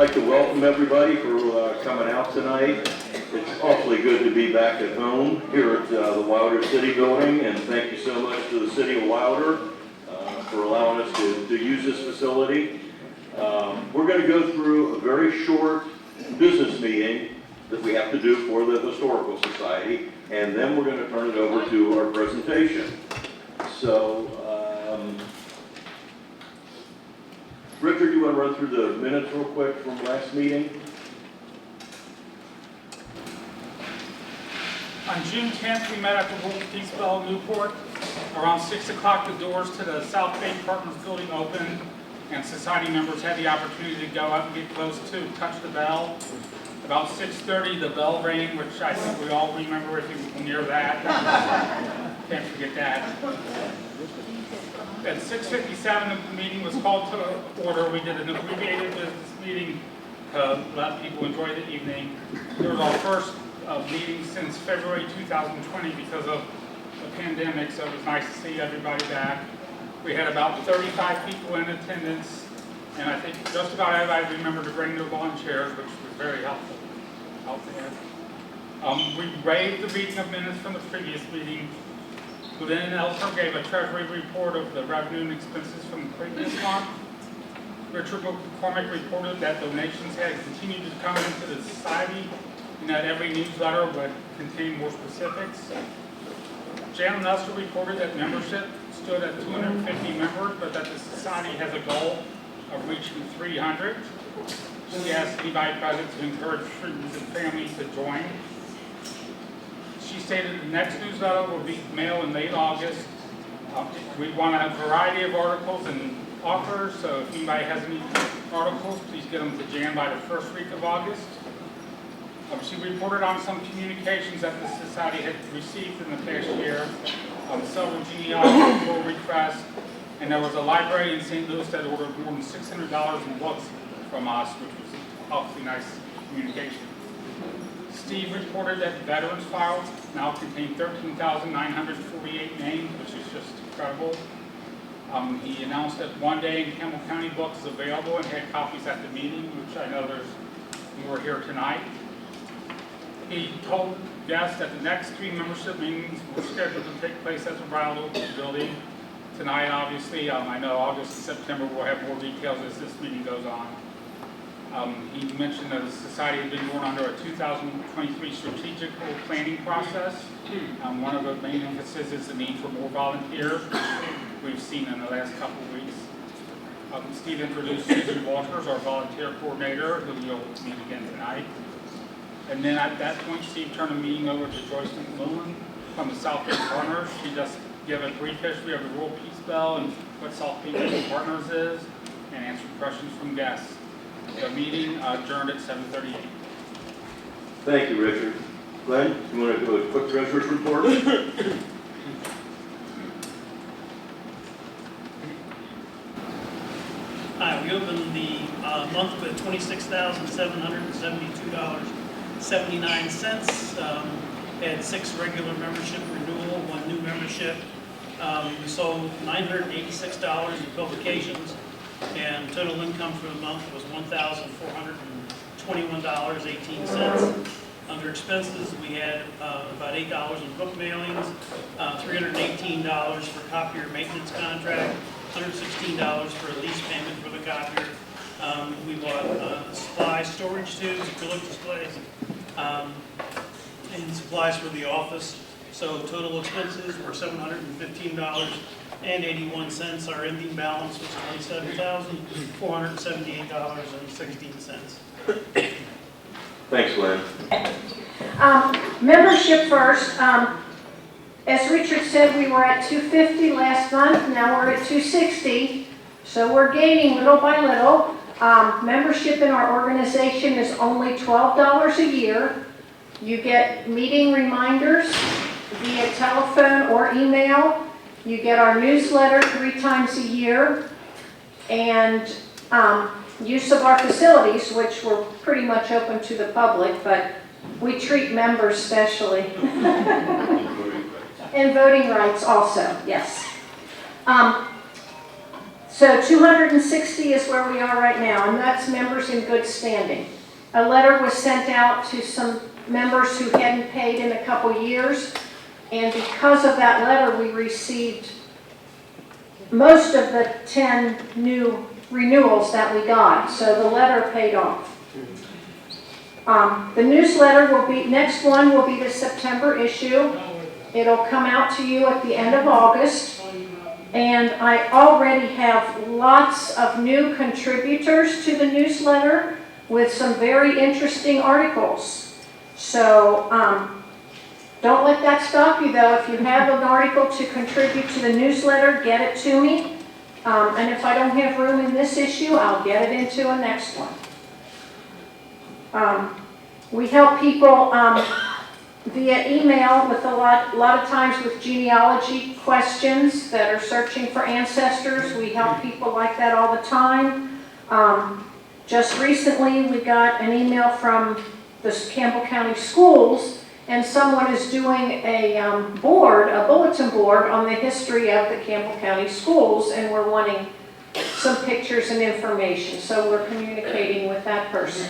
like to welcome everybody for coming out tonight. It's awfully good to be back at home here at the Wilder City Building, and thank you so much to the City of Wilder for allowing us to use this facility. We're going to go through a very short business meeting that we have to do for the Historical Society, and then we're going to turn it over to our presentation. So, Richard, you want to run through the minutes real quick from last meeting? On June 10th, we met at the Wolf Peace Bell, Newport. Around 6 o'clock, the doors to the South Bay Partners building opened, and society members had the opportunity to go up and get close to touch the bell. About 6:30, the bell rang, which I think we all remember if you were near that. Can't forget that. At 6:57, the meeting was called to order. We did an abbreviated business meeting to let people enjoy the evening. It was our first meeting since February 2020 because of the pandemic, so it was nice to see everybody back. We had about 35 people in attendance, and I think just about everybody remembered to bring their lawn chairs, which was very helpful. We waived the reading of minutes from the previous meeting. Lieutenant Elser gave a treasury report of the revenue and expenses from the previous month. Richard McCormick reported that donations had continued to come into the society and that every newsletter would contain more specifics. Jan Nestor reported that membership stood at 250 members, but that the society has a goal of reaching 300. She asked anybody present to encourage friends and families to join. She stated the next newsletter will be mailed in late August. We want a variety of articles and offers, so if anybody has any articles, please get them to Jan by the first week of August. She reported on some communications that the society had received in the past year, several genealogical requests, and there was a library in St. Louis that ordered more than $600 in books from us, which was awfully nice communication. Steve reported that the veterans files now contain 13,948 names, which is just incredible. He announced that One Day in Campbell County books is available and had copies at the meeting, which I know there's more here tonight. He told guests that the next 3 membership meetings were scheduled to take place at the Riley building tonight. Obviously, I know August and September will have more details as this meeting goes on. He mentioned that the society had been going under a 2023 strategical planning process. One of the main emphasis is the need for more volunteers, which we've seen in the last couple of weeks. Steve introduced Susan Walters, our volunteer coordinator, who will meet again tonight. And then at that point, Steve turned the meeting over to Joyce McMillan from the South Bay Partners. She just gave a brief history of the Rural Peace Bell and what South Bay Partners is, and answered questions from guests. The meeting adjourned at 7:38. Thank you, Richard. Glenn, you want to do a quick treasurer's report? Hi, we opened the month with $26,772.79. Had 6 regular membership renewal, 1 new membership. We sold $986 in publications, and total income for the month was $1,421.18. Under expenses, we had about $8 in book mailings, $318 for copier maintenance contract, $116 for a lease payment for the copier. We bought supplies, storage tubes, acrylic displays, and supplies for the office. So total expenses were $715.81. Our ending balance was $27,478.16. Thanks, Glenn. Membership first. As Richard said, we were at 250 last month. Now we're at 260. So we're gaining little by little. Membership in our organization is only $12 a year. You get meeting reminders via telephone or email. You get our newsletter 3 times a year. And use of our facilities, which we're pretty much open to the public, but we treat members specially. And voting rights also, yes. So 260 is where we are right now, and that's members in good standing. A letter was sent out to some members who hadn't paid in a couple years, and because of that letter, we received most of the 10 new renewals that we got, so the letter paid off. The newsletter will be, next one will be the September issue. It'll come out to you at the end of August. And I already have lots of new contributors to the newsletter with some very interesting articles. So don't let that stop you though. If you have an article to contribute to the newsletter, get it to me. And if I don't have room in this issue, I'll get it into a next one. We help people via email with a lot of times with genealogy questions that are searching for ancestors. We help people like that all the time. Just recently we got an email from the Campbell County Schools, and someone is doing a bulletin board on the history of the Campbell County Schools, and we're wanting some pictures and information. So we're communicating with that person.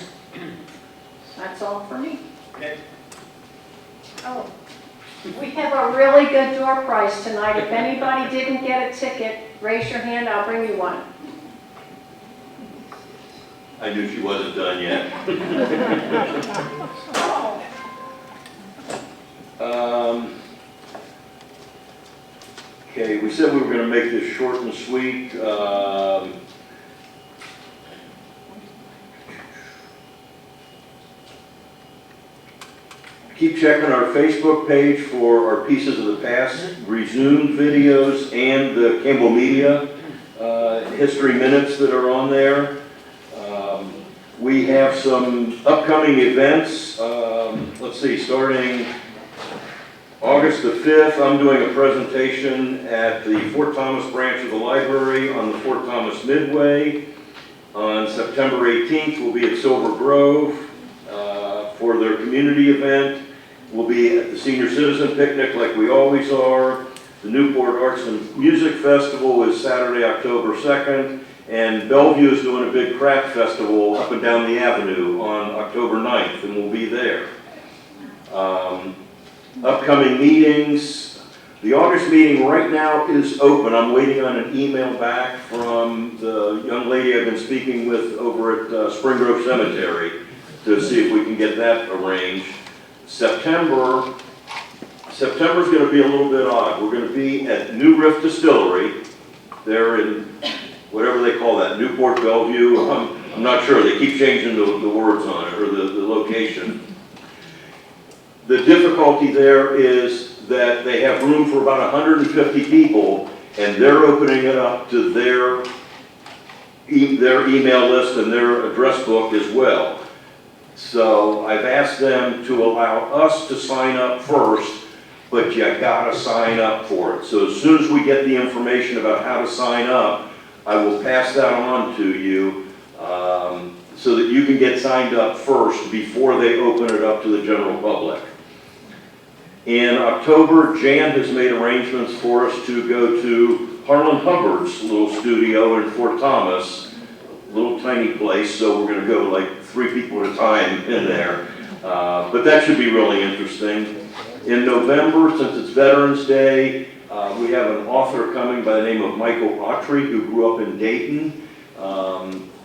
That's all for me. Okay. Oh, we have a really good door prize tonight. If anybody didn't get a ticket, raise your hand, I'll bring you one. I knew she wasn't done yet. Okay, we said we were going to make this short and sweet. Keep checking our Facebook page for our Pieces of the Past resumed videos and the Campbell Media history minutes that are on there. We have some upcoming events. Let's see, starting August the 5th, I'm doing a presentation at the Fort Thomas branch of the library on the Fort Thomas Midway. On September 18th, we'll be at Silver Grove for their community event. We'll be at the Senior Citizen Picnic like we always are. The Newport Arts and Music Festival is Saturday, October 2nd. And Bellevue is doing a big craft festival up and down the avenue on October 9th, and we'll be there. Upcoming meetings. The August meeting right now is open. I'm waiting on an email back from the young lady I've been speaking with over at Spring Grove Cemetery to see if we can get that arranged. September's going to be a little bit odd. We're going to be at New Riff Distillery. They're in whatever they call that, Newport, Bellevue. I'm not sure. They keep changing the words on it, or the location. The difficulty there is that they have room for about 150 people, and they're opening it up to their email list and their address book as well. So I've asked them to allow us to sign up first, but you gotta sign up for it. So as soon as we get the information about how to sign up, I will pass that on to you so that you can get signed up first before they open it up to the general public. In October, Jan has made arrangements for us to go to Harlan Hubbard's little studio in Fort Thomas, little tiny place, so we're going to go like 3 people at a time in there. But that should be really interesting. In November, since it's Veterans Day, we have an author coming by the name of Michael Autry, who grew up in Dayton.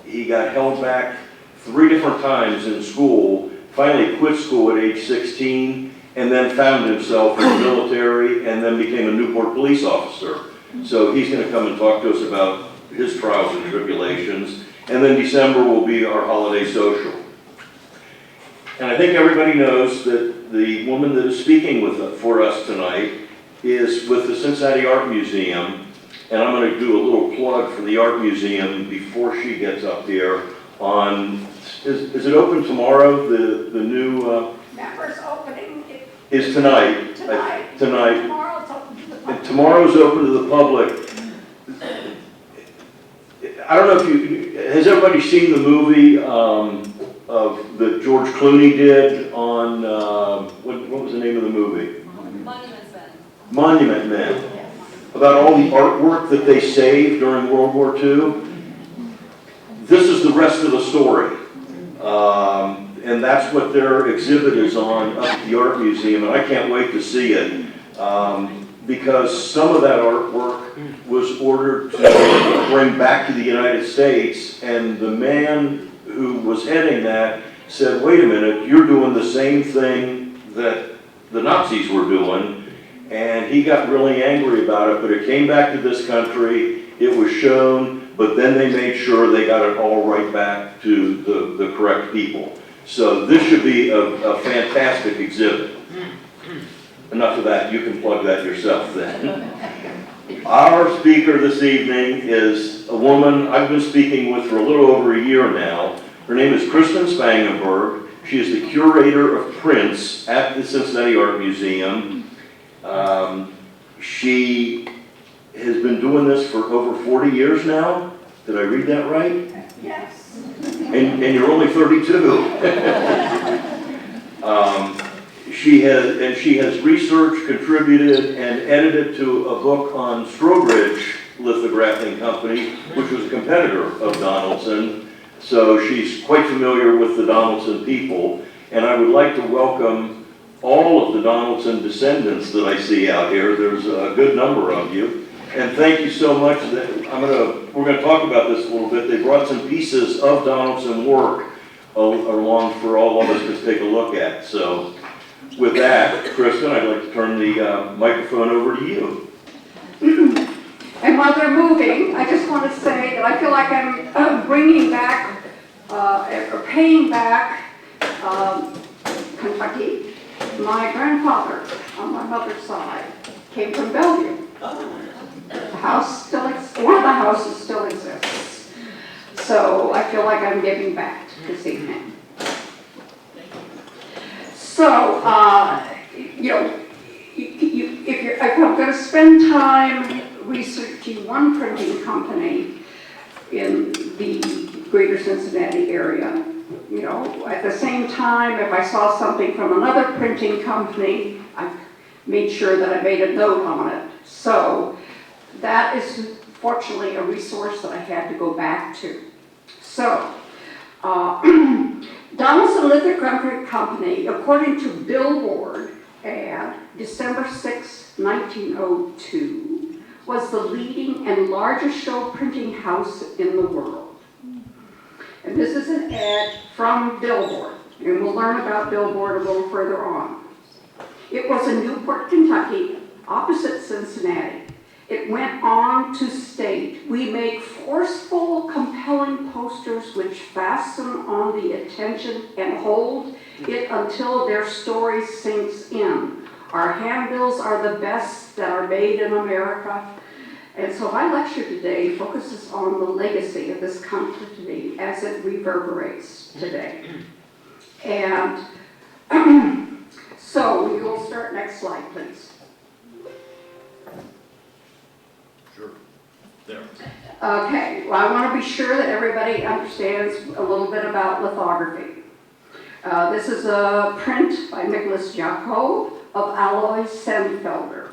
He got held back 3 different times in school, finally quit school at age 16, and then found himself in the military and then became a Newport police officer. So he's going to come and talk to us about his trials and tribulations. And then December will be our holiday social. And I think everybody knows that the woman that is speaking for us tonight is with the Cincinnati Art Museum. And I'm going to do a little plug for the Art Museum before she gets up here on, is it open tomorrow? The new... Members opening is tonight. tonight. Tonight. Tomorrow's open to the public. And tomorrow's open to the public. I don't know if you, has everybody seen the movie that George Clooney did on, what was the name of the movie? Monument Men. Monument Men. Yes. about all the artwork that they saved during World War II. This is the rest of the story. And that's what their exhibit is on up at the Art Museum, and I can't wait to see it. Because some of that artwork was ordered to bring back to the United States, and the man who was heading that said, wait a minute, you're doing the same thing that the Nazis were doing, and he got really angry about it, but it came back to this country, it was shown, but then they made sure they got it all right back to the correct people. So this should be a fantastic exhibit. Enough of that, you can plug that yourself then. Our speaker this evening is a woman I've been speaking with for a little over a year now. Her name is Kristin Spangenberg. She is the curator of prints at the Cincinnati Art Museum. She has been doing this for over 40 years now. Did I read that right? Yes. And you're only 32. She has researched, contributed, and edited to a book on Strobridge Lithographing Company, which was a competitor of Donaldson. So she's quite familiar with the Donaldson people. And I would like to welcome all of the Donaldson descendants that I see out here. There's a good number of you. And thank you so much. We're going to talk about this a little bit. They brought some pieces of Donaldson work along for all of us to take a look at. So with that, Kristin, I'd like to turn the microphone over to you. And while they're moving, I just want to say that I feel like I'm bringing back, or paying back Kentucky. My grandfather, on my mother's side, came from Bellevue. The house still exists, one of the houses still exists. So I feel like I'm giving back this evening. So, if I'm going to spend time researching one printing company in the greater Cincinnati area, at the same time, if I saw something from another printing company, I made sure that I made a note on it. So that is fortunately a resource that I had to go back to. So, Donaldson Lithographing Company, according to Billboard ad, December 6, 1902, was the leading and largest show printing house in the world. And this is an ad from Billboard, and we'll learn about Billboard a little further on. It was in Newport, Kentucky, opposite Cincinnati. It went on to state, we make forceful, compelling posters which fasten on the attention and hold it until their story sinks in. Our handbills are the best that are made in America. And so my lecture today focuses on the legacy of this company as it reverberates today. And so we will start, next slide, please. There. Okay, well, I want to be sure that everybody understands a little bit about lithography. This is a print by Nicholas Jacob of Alois Senfelder,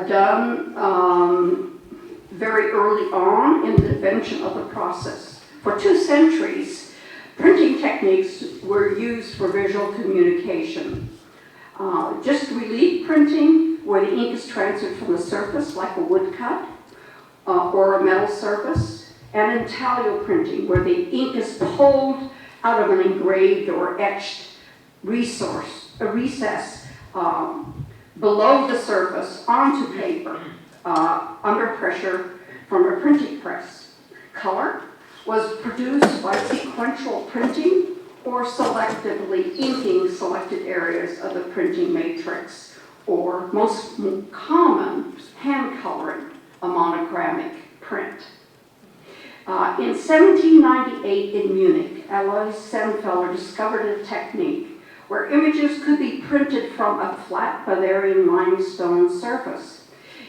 done very early on in the invention of the process. For 2 centuries, printing techniques were used for visual communication. Just relief printing, where the ink is transferred from the surface like a woodcut, or a metal surface, and intaglio printing, where the ink is pulled out of an engraved or etched recess below the surface onto paper under pressure from a printing press. Color was produced by sequential printing or selectively inking selected areas of the printing matrix, or most common, hand coloring a monochromatic print. In 1798 in Munich, Alois Senfelder discovered a technique where images could be printed from a flat Bavarian limestone surface.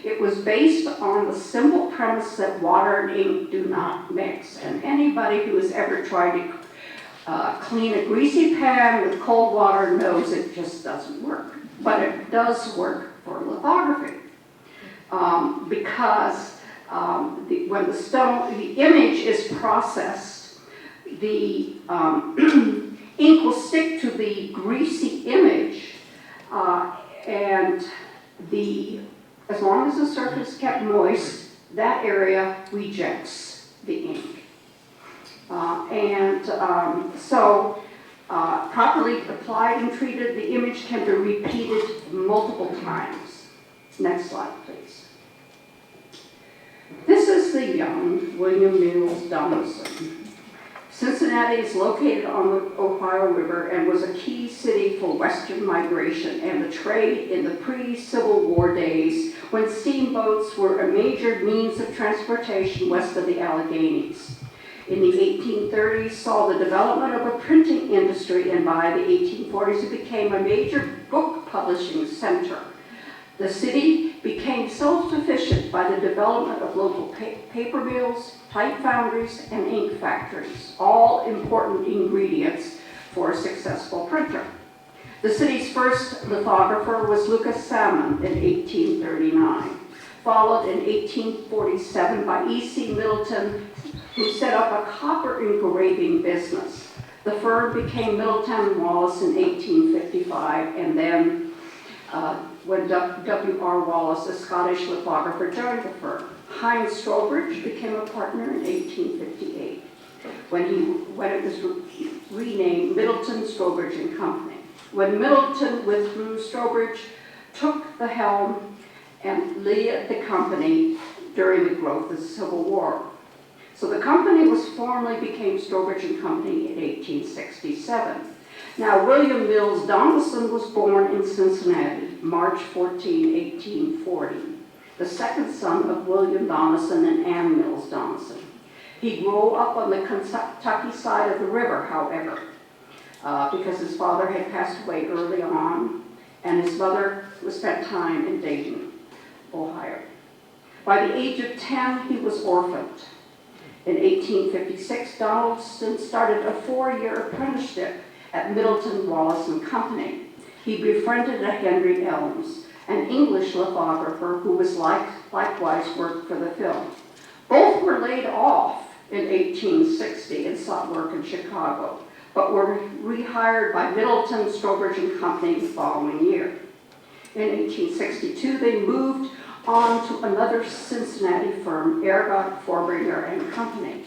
It was based on the simple premise that water and ink do not mix. And anybody who has ever tried to clean a greasy pan with cold water knows it just doesn't work. But it does work for lithography. because when the image is processed, the ink will stick to the greasy image, and as long as the surface is kept moist, that area rejects the ink. So properly applied and treated, the image can be repeated multiple times. Next slide, please. This is the young William Mills Donaldson. Cincinnati is located on the Ohio River and was a key city for Western migration and the trade in the pre-Civil War days when steamboats were a major means of transportation west of the Alleghenies. In the 1830s, saw the development of a printing industry, and by the 1840s, it became a major book publishing center. The city became self-sufficient by the development of local paper mills, type foundries, and ink factories, all important ingredients for a successful printer. The city's first lithographer was Lucas Salmon in 1839, followed in 1847 by E.C. Middleton, who set up a copper engraving business. The firm became Middleton Wallace in 1855, and then when W.R. Wallace, a Scottish lithographer, joined the firm. Heinz Strobridge became a partner in 1858, when it was renamed Middleton, Strobridge and Company. When Middleton withdrew, Strobridge took the helm and led the company during the growth of the Civil War. So the company formally became Strobridge and Company in 1867. Now, William Mills Donaldson was born in Cincinnati, March 14, 1840, the second son of William Donaldson and Ann Mills Donaldson. He grew up on the Kentucky side of the river, however, because his father had passed away early on, and his mother spent time in Dayton, Ohio. By the age of 10, he was orphaned. In 1856, Donaldson started a 4-year apprenticeship at Middleton, Wallace and Company. He befriended a Henry Elms, an English lithographer who was likewise worked for the film. Both were laid off in 1860 and sought work in Chicago, but were rehired by Middleton, Strobridge and Company the following year. In 1862, they moved on to another Cincinnati firm, Ergot, Forbringer and Company.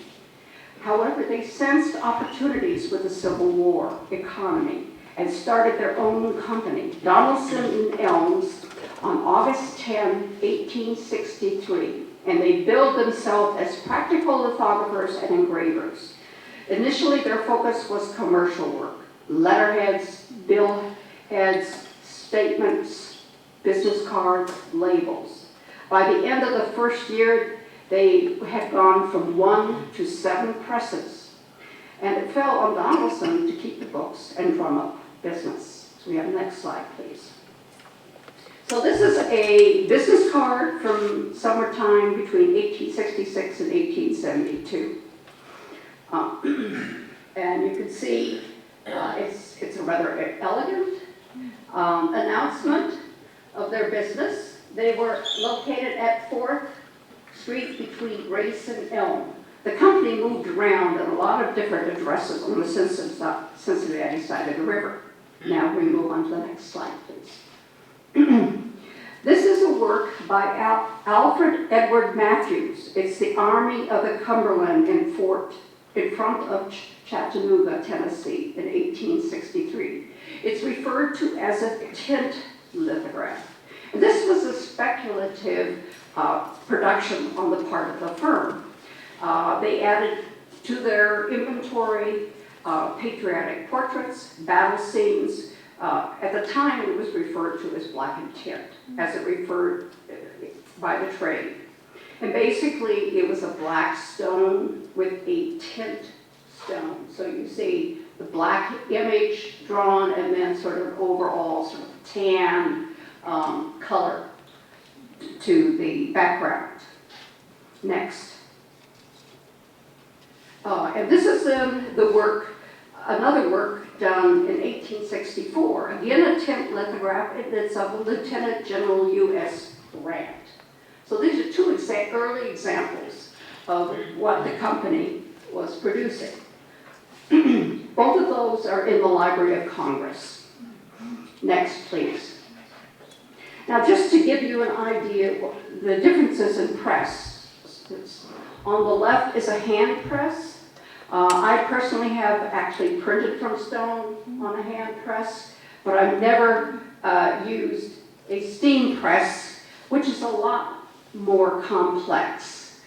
However, they sensed opportunities with the Civil War economy and started their own company, Donaldson and Elms, on August 10, 1863, and they billed themselves as practical lithographers and engravers. Initially, their focus was commercial work, letterheads, bill heads, statements, business cards, labels. By the end of the first year, they had gone from 1 to 7 presses, and it fell on Donaldson to keep the books and drum up business. So we have the next slide, please. So this is a business card from summertime between 1866 and 1872. And you can see it's a rather elegant announcement of their business. They were located at 4th Street between Grace and Elm. The company moved around at a lot of different addresses on the Cincinnati side of the river. Now we move on to the next slide, please. This is a work by Alfred Edward Matthews. It's the Army of the Cumberland in front of Chattanooga, Tennessee in 1863. It's referred to as a tint lithograph. And this was a speculative production on the part of the firm. They added to their inventory patriotic portraits, battle scenes. At the time, it was referred to as black and tint, as it referred by the trade. And basically, it was a black stone with a tint stone. So you see the black image drawn and then sort of overall sort of tan color to the background. Next. And this is the work, another work done in 1864. Again, a tint lithograph, and it's of Lieutenant General U.S. Grant. So these are two early examples of what the company was producing. Both of those are in the Library of Congress. Next, please. Now, just to give you an idea of the differences in press, on the left is a hand press. I personally have actually printed from stone on a hand press, but I've never used a steam press, which is a lot more complex.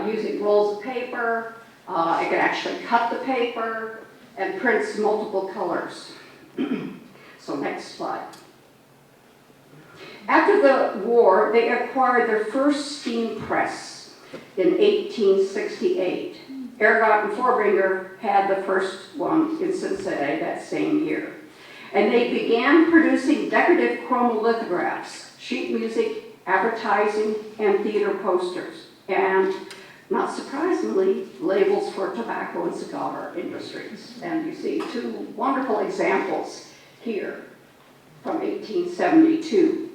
Using rolls of paper, I can actually cut the paper and prints multiple colors. So next slide. After the war, they acquired their first steam press in 1868. Ergot and Forbringer had the first one in Cincinnati that same year. And they began producing decorative chromolithographs, sheet music, advertising, and theater posters. And not surprisingly, labels for tobacco and cigar industries. And you see two wonderful examples here from 1872.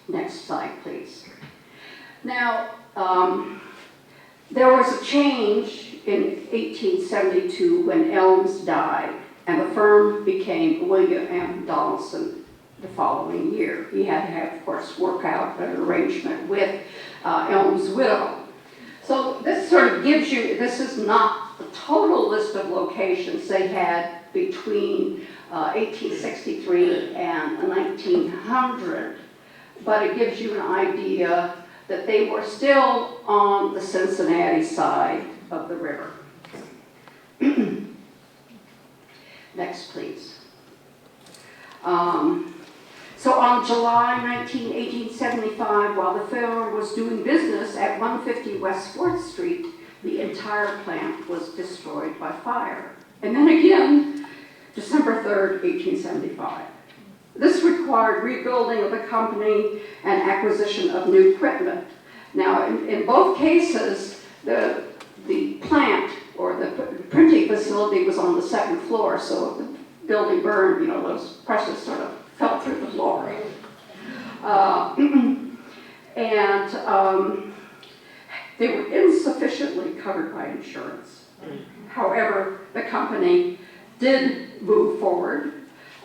Next slide, please. Now, there was a change in 1872 when Elms died, and the firm became William M. Donaldson the following year. He had to have, of course, work out an arrangement with Elms' widow. So this sort of gives you, this is not the total list of locations they had between 1863 and 1900, but it gives you an idea that they were still on the Cincinnati side of the river. Next, please. So on July 19, 1875, while the firm was doing business at 150 West 4th Street, the entire plant was destroyed by fire. And then again, December 3rd, 1875. This required rebuilding of the company and acquisition of new equipment. Now, in both cases, the plant or the printing facility was on the second floor, so if the building burned, those presses sort of fell through the floor. They were insufficiently covered by insurance. However, the company did move forward.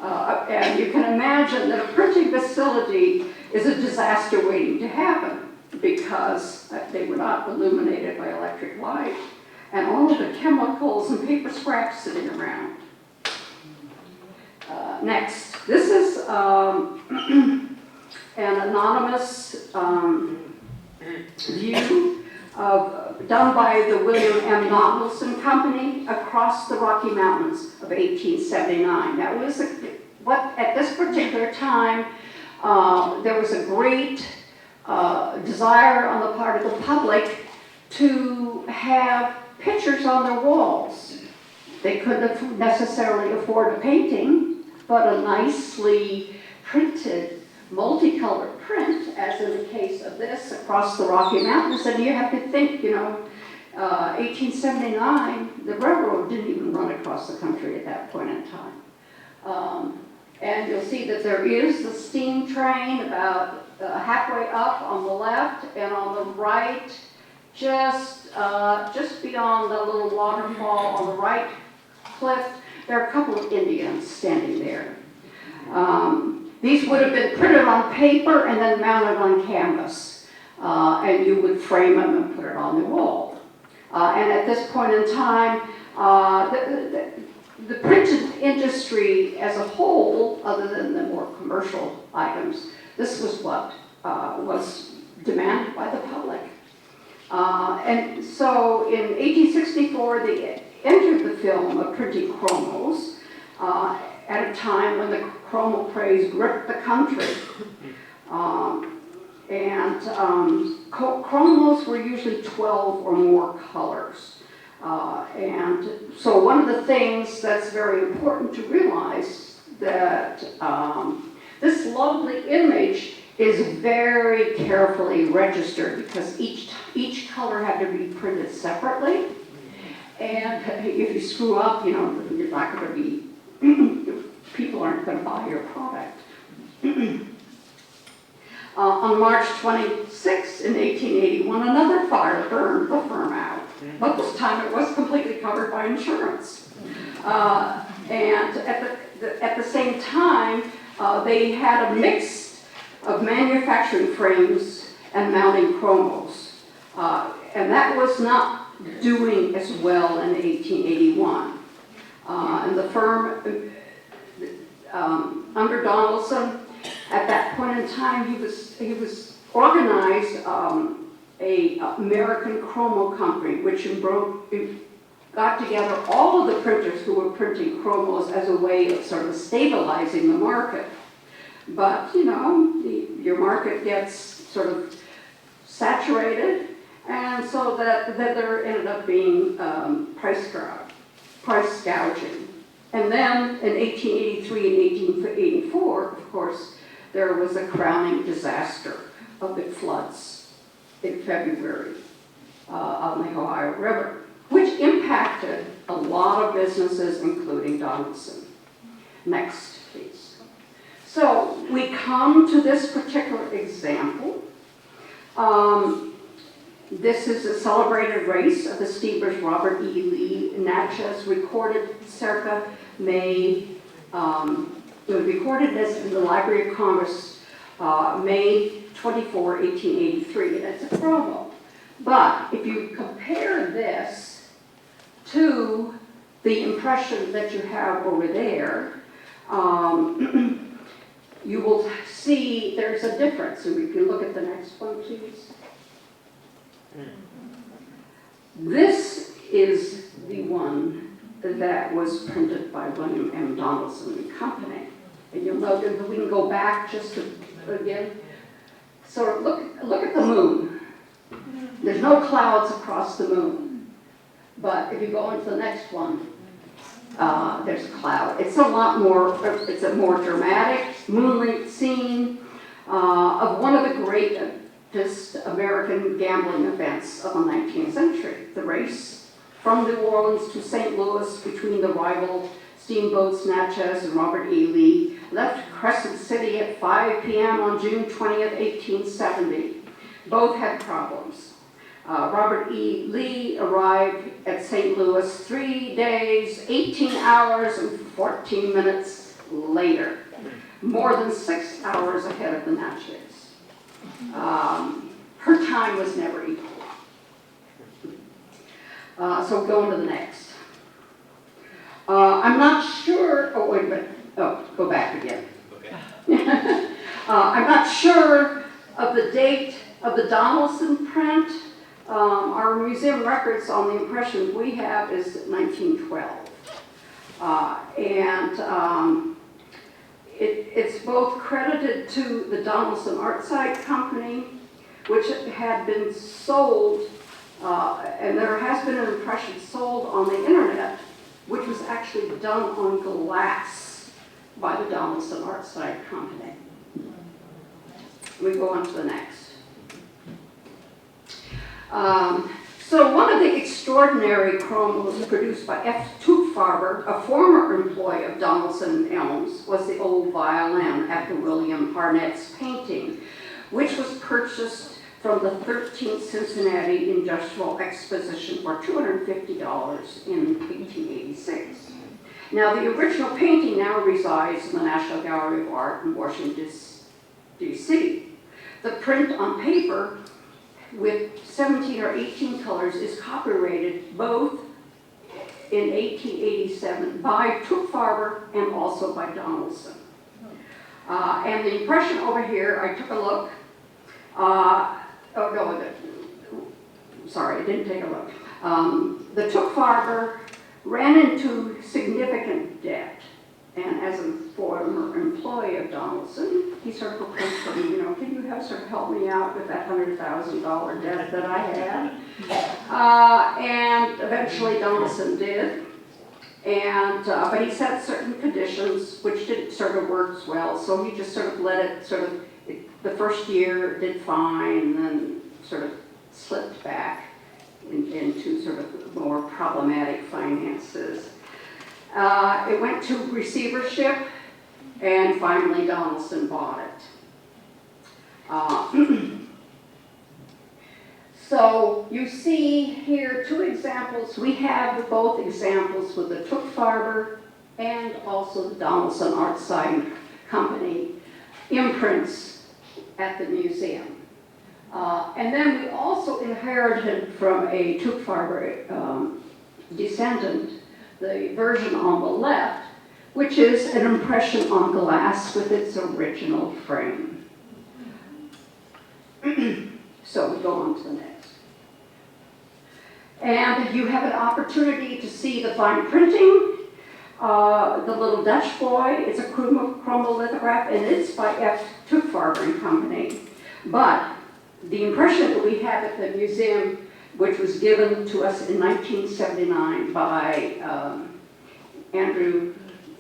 And you can imagine that a printing facility is a disaster waiting to happen because they were not illuminated by electric light and all of the chemicals and paper scraps sitting around. Next, this is an anonymous view done by the William M. Donaldson Company across the Rocky Mountains of 1879. That was at this particular time, there was a great desire on the part of the public to have pictures on their walls. They couldn't necessarily afford a painting, but a nicely printed multicolored print, as in the case of this, across the Rocky Mountains. And you have to think, 1879, the railroad didn't even run across the country at that point in time. And you'll see that there is the steam train about halfway up on the left, and on the right, just beyond the little waterfall on the right cliff, there are a couple of Indians standing there. These would have been printed on paper and then mounted on canvas, and you would frame them and put it on the wall. And at this point in time, the printed industry as a whole, other than the more commercial items, this was what was demanded by the public. And so in 1864, they entered the film of printing chromos at a time when the chromo craze gripped the country. Chromos were usually 12 or more colors. And so one of the things that's very important to realize that this lovely image is very carefully registered because each color had to be printed separately. And if you screw up, you're not going to be, people aren't going to buy your product. On March 26, in 1881, another fire burned the firm out, but this time it was completely covered by insurance. And at the same time, they had a mix of manufacturing frames and mounting chromos. And that was not doing as well in 1881. And the firm, under Donaldson, at that point in time, he was organized a American chromo company, which got together all of the printers who were printing chromos as a way of sort of stabilizing the market. But, you know, your market gets sort of saturated, and so that there ended up being price gouging. And then in 1883 and 1884, of course, there was a crowning disaster of the floods in February on the Ohio River, which impacted a lot of businesses, including Donaldson. Next, please. So we come to this particular example. This is a celebrated race of the steamers Robert E. Lee Natchez, recorded circa May, it was recorded this in the Library of Congress, May 24, 1883, and it's a chromo. But if you compare this to the impression that you have over there, you will see there's a difference. And we can look at the next one, please. This is the one that was printed by William M. Donaldson and Company. And you'll note that we can go back just again. So look at the moon. There's no clouds across the moon. But if you go into the next one, there's a cloud. It's a lot more, it's a more dramatic moonlit scene of one of the greatest American gambling events of the 19th century. The race from New Orleans to St. Louis between the rival steamboats Natchez and Robert E. Lee left Crescent City at 5 p.m. on June 20th, 1870. Both had problems. Robert E. Lee arrived at St. Louis 3 days, 18 hours, and 14 minutes later, more than 6 hours ahead of the Natchez. Her time was never equal. So go on to the next. I'm not sure, oh wait a minute, oh, go back again. Okay. I'm not sure of the date of the Donaldson print. Our museum records on the impressions we have is 1912. It's both credited to the Donaldson Artside Company, which had been sold, and there has been an impression sold on the internet, which was actually done on glass by the Donaldson Artside Company. We go on to the next. So one of the extraordinary chromos produced by F. Tuchfarber, a former employee of Donaldson and Elms, was the old violin after William Harnett's painting, which was purchased from the 13th Cincinnati Industrial Exposition for $250 in 1886. Now, the original painting now resides in the National Gallery of Art in Washington, D.C. The print on paper with 17 or 18 colors is copyrighted both in 1887 by Tuchfarber and also by Donaldson. And the impression over here, I took a look. Sorry, I didn't take a look. The Tuchfarber ran into significant debt. And as a former employee of Donaldson, he sort of approached me, you know, can you sort of help me out with that $100,000 debt that I had? And eventually Donaldson did. And, but he set certain conditions which didn't sort of work well, so he just sort of let it sort of, the first year did fine, and then sort of slipped back into sort of more problematic finances. It went to receivership, and finally Donaldson bought it. So you see here two examples. We have both examples with the Tuchfarber and also the Donaldson Art Sign Company imprints at the museum. And then we also inherited from a Tuchfarber descendant the version on the left, which is an impression on glass with its original frame. So we go on to the next. And you have an opportunity to see the fine printing. The Little Dutch Boy, it's a crumble lithograph, and it's by F. Tuchfarber and Company. But the impression that we have at the museum, which was given to us in 1979 by Andrew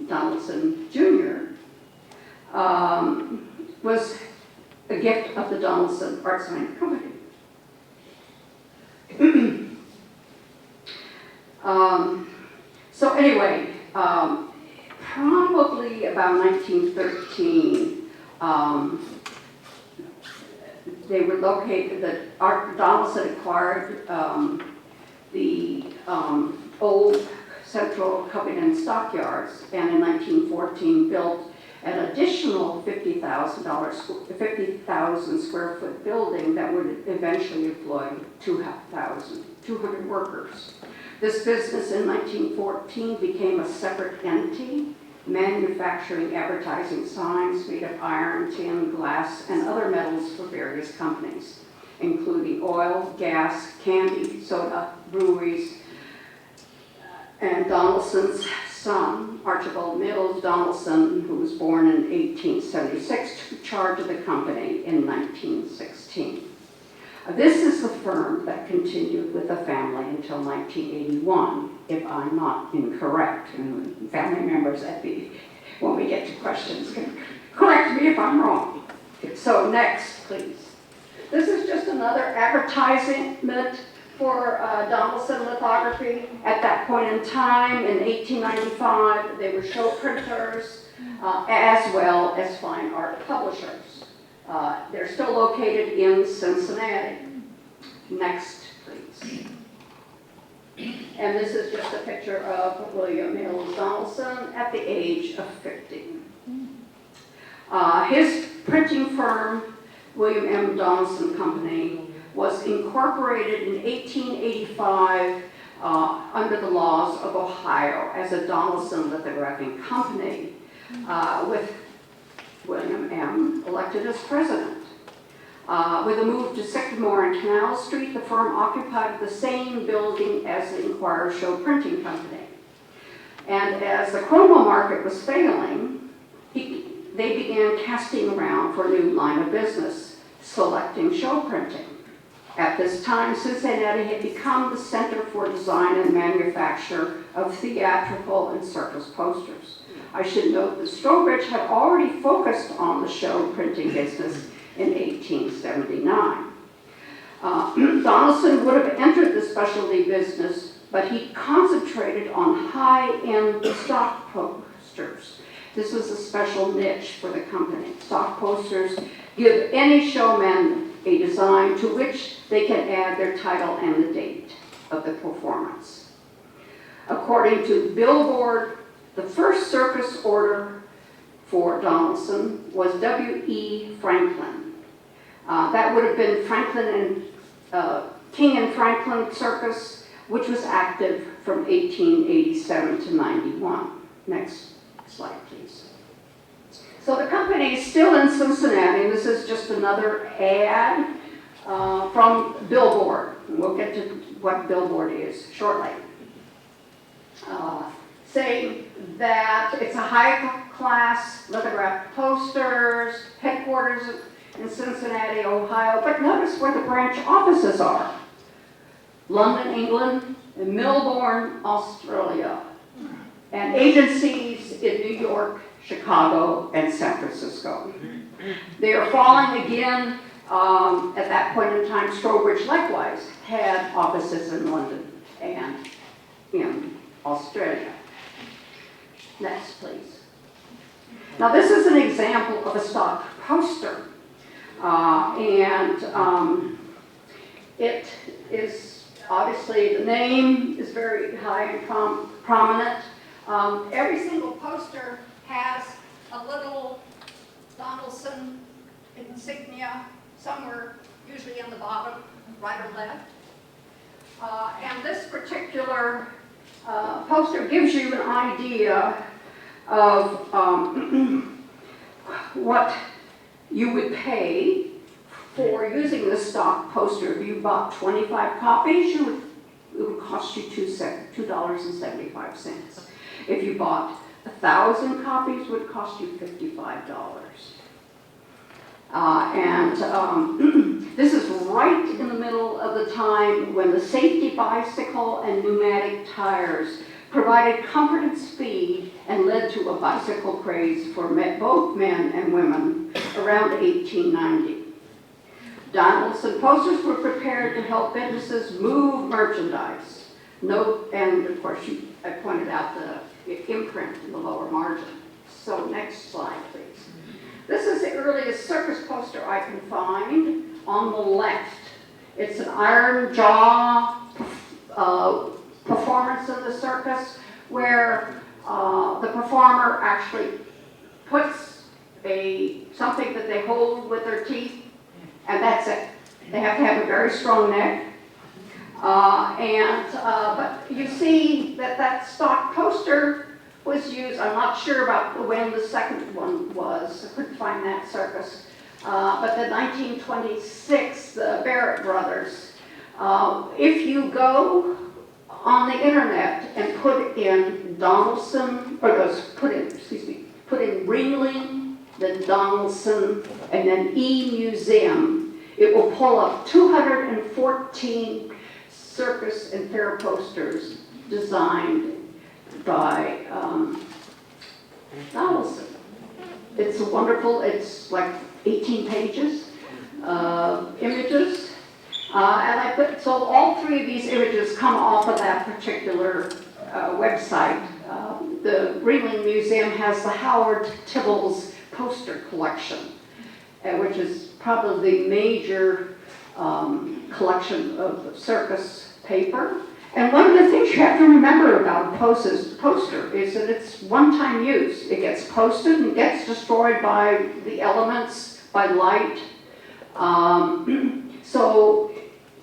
Donaldson Jr., was a gift of the Donaldson Art Sign Company. So anyway, probably about 1913, they were located, Donaldson acquired the old Central Covington stockyards, and in 1914 built an additional 50,000 square foot building that would eventually employ 200 workers. This business in 1914 became a separate entity, manufacturing advertising signs made of iron, tin, glass, and other metals for various companies, including oil, gas, candy, soda, breweries, and Donaldson's son, Archibald Mills Donaldson, who was born in 1876, took charge of the company in 1916. This is the firm that continued with the family until 1981, if I'm not incorrect. And family members when we get to questions, can correct me if I'm wrong. So next, please. This is just another advertisement for Donaldson Lithography. At that point in time, in 1895, they were show printers as well as fine art publishers. They're still located in Cincinnati. Next, please. And this is just a picture of William Mills Donaldson at the age of 50. His printing firm, William M. Donaldson Company, was incorporated in 1885 under the laws of Ohio as a Donaldson Lithographing Company, with William M. elected as president. With a move to Sycamore and Canal Street, the firm occupied the same building as the Inquirer Show Printing Company. And as the chromo market was failing, they began casting around for a new line of business, selecting show printing. At this time, Cincinnati had become the center for design and manufacture of theatrical and circus posters. I should note that Strobridge had already focused on the show printing business in 1879. Donaldson would have entered the specialty business, but he concentrated on high-end stock posters. This was a special niche for the company. Stock posters give any showman a design to which they can add their title and the date of the performance. According to Billboard, the first circus order for Donaldson was W.E. Franklin. That would have been Franklin and King and Franklin Circus, which was active from 1887 to 91. Next slide, please. So the company is still in Cincinnati, and this is just another ad from Billboard. We'll get to what Billboard is shortly. Saying that it's a high-class lithograph posters, headquarters in Cincinnati, Ohio, but notice where the branch offices are. London, England, and Melbourne, Australia, and agencies in New York, Chicago, and San Francisco. They are falling again. At that point in time, Strobridge likewise had offices in London and in Australia. Next, please. Now, this is an example of a stock poster. It is, obviously, the name is very high and prominent. Every single poster has a little Donaldson insignia somewhere, usually in the bottom, right or left. And this particular poster gives you an idea of what you would pay for using the stock poster. If you bought 25 copies, it would cost you $2.75. If you bought 1,000 copies, it would cost you $55. This is right in the middle of the time when the safety bicycle and pneumatic tires provided comfort and speed and led to a bicycle craze for both men and women around 1890. Donaldson posters were prepared to help businesses move merchandise. And of course, I pointed out the imprint in the lower margin. So next slide, please. This is the earliest circus poster I can find on the left. It's an iron jaw performance in the circus where the performer actually puts something that they hold with their teeth, and that's it. They have to have a very strong neck. But you see that stock poster was used. I'm not sure about when the second one was. I couldn't find that circus. But the 1926, the Barrett brothers. If you go on the internet and put in Donaldson, put in Ringling, then Donaldson, and then E-Museum, it will pull up 214 circus and fair posters designed by Donaldson. It's wonderful. It's like 18 pages of images. So all three of these images come off of that particular website. The Ringling Museum has the Howard Tibbles poster collection, which is probably the major collection of circus paper. And one of the things you have to remember about a poster is that it's one-time use. It gets posted and gets destroyed by the elements, by light. So,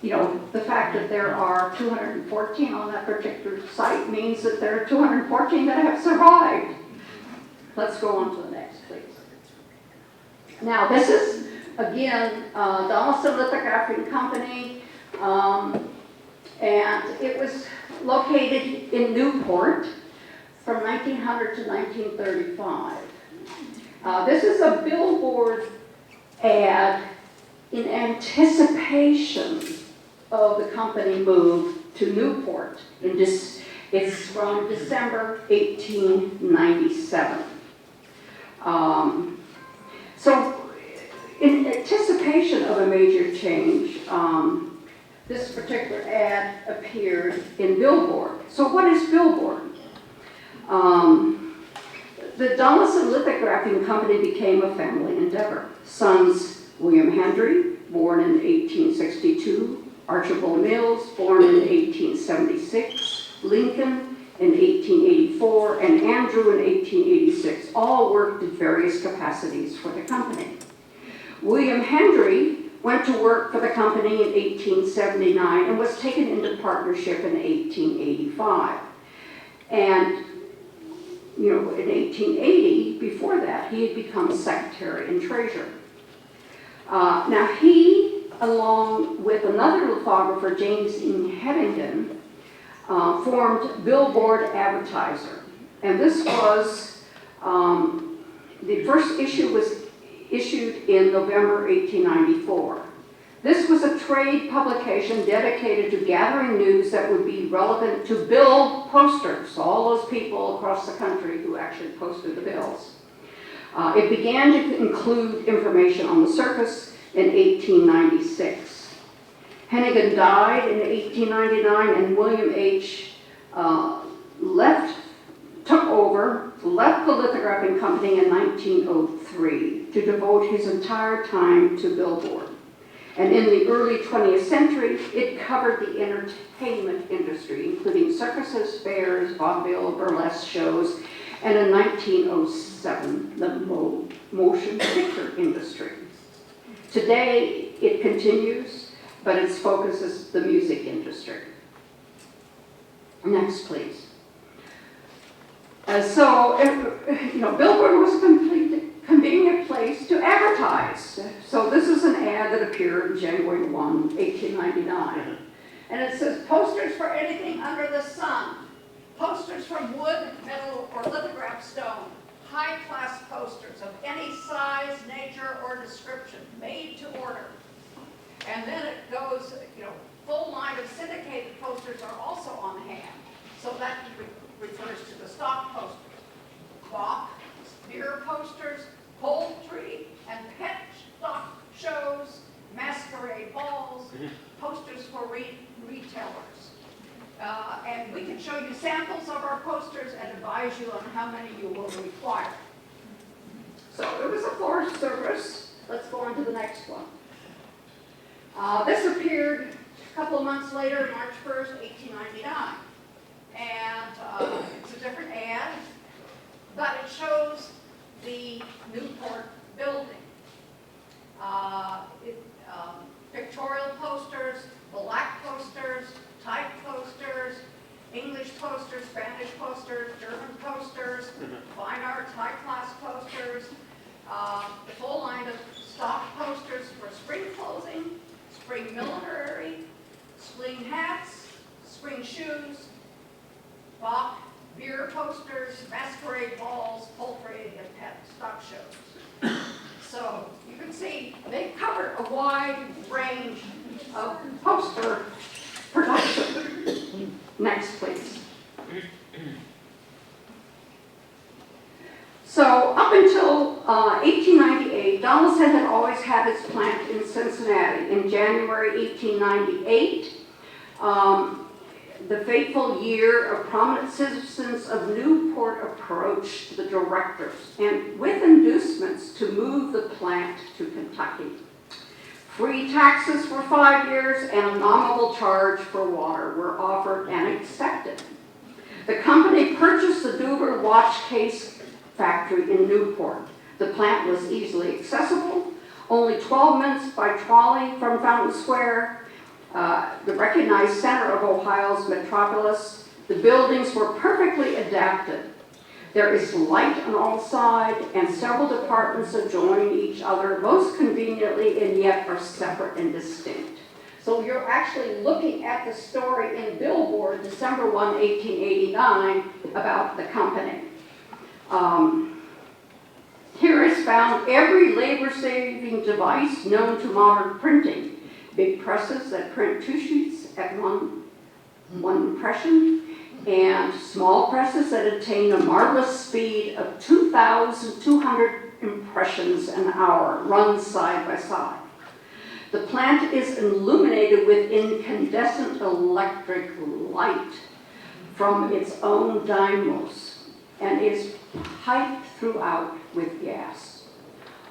the fact that there are 214 on that particular site means that there are 214 that have survived. Let's go on to the next, please. Now, this is, again, Donaldson Lithographing Company. And it was located in Newport from 1900 to 1935. This is a billboard ad in anticipation of the company move to Newport. It's from December 1897. So in anticipation of a major change, this particular ad appeared in Billboard. So what is Billboard? The Donaldson Lithographing Company became a family endeavor. Sons William Hendry, born in 1862, Archibald Mills, born in 1876, Lincoln in 1884, and Andrew in 1886, all worked in various capacities for the company. William Hendry went to work for the company in 1879 and was taken into partnership in 1885. And, in 1880, before that, he had become secretary and treasurer. Now he, along with another lithographer, James E. Headington, formed Billboard Advertiser. And this was, the first issue was issued in November 1894. This was a trade publication dedicated to gathering news that would be relevant to bill posters, all those people across the country who actually posted the bills. It began to include information on the circus in 1896. Hennigan died in 1899, and William H. took over the left the lithographing company in 1903 to devote his entire time to billboard. And in the early 20th century, it covered the entertainment industry, including circuses, fairs, vaudeville, burlesque shows, and in 1907, the motion picture industry. Today, it continues, but its focus is the music industry. Next, please. Billboard was a convenient place to advertise. So this is an ad that appeared January 1, 1899. And it says, posters for anything under the sun. Posters from wood, metal, or lithograph stone. High-class posters of any size, nature, or description, made to order. And then it goes, full line of syndicated posters are also on hand. So that refers to the stock posters. Clock, beer posters, poultry and pet stock shows, masquerade balls, posters for retailers. And we can show you samples of our posters and advise you on how many you will require. So it was a Forest Service. Let's go on to the next one. This appeared a couple of months later, March 1st, 1899. And it's a different ad, but it shows the Newport building. Pictorial posters, black posters, type posters, English posters, Spanish posters, German posters, fine arts, high-class posters, the full line of stock posters for spring clothing, spring millinery, spring hats, spring shoes, Bach, beer posters, masquerade balls, poultry, and pet stock shows. So you can see they covered a wide range of poster production. Next, please. So up until 1898, Donaldson had always had its plant in Cincinnati. In January 1898, the fateful year of prominent citizens of Newport approached the directors and with inducements to move the plant to Kentucky. Free taxes for 5 years and a nominal charge for water were offered and accepted. The company purchased the Dover watch case factory in Newport. The plant was easily accessible, only 12 minutes by trolley from Fountain Square, the recognized center of Ohio's metropolis. The buildings were perfectly adapted. There is light on all sides, and several departments adjoin each other most conveniently and yet are separate and distinct. So you're actually looking at the story in Billboard, December 1, 1889, about the company. Here is found every labor-saving device known to modern printing. Big presses that print 2 sheets at one impression, and small presses that attain a marvelous speed of 2,200 impressions an hour, run side by side. The plant is illuminated with incandescent electric light from its own dynamos and is piped throughout with gas.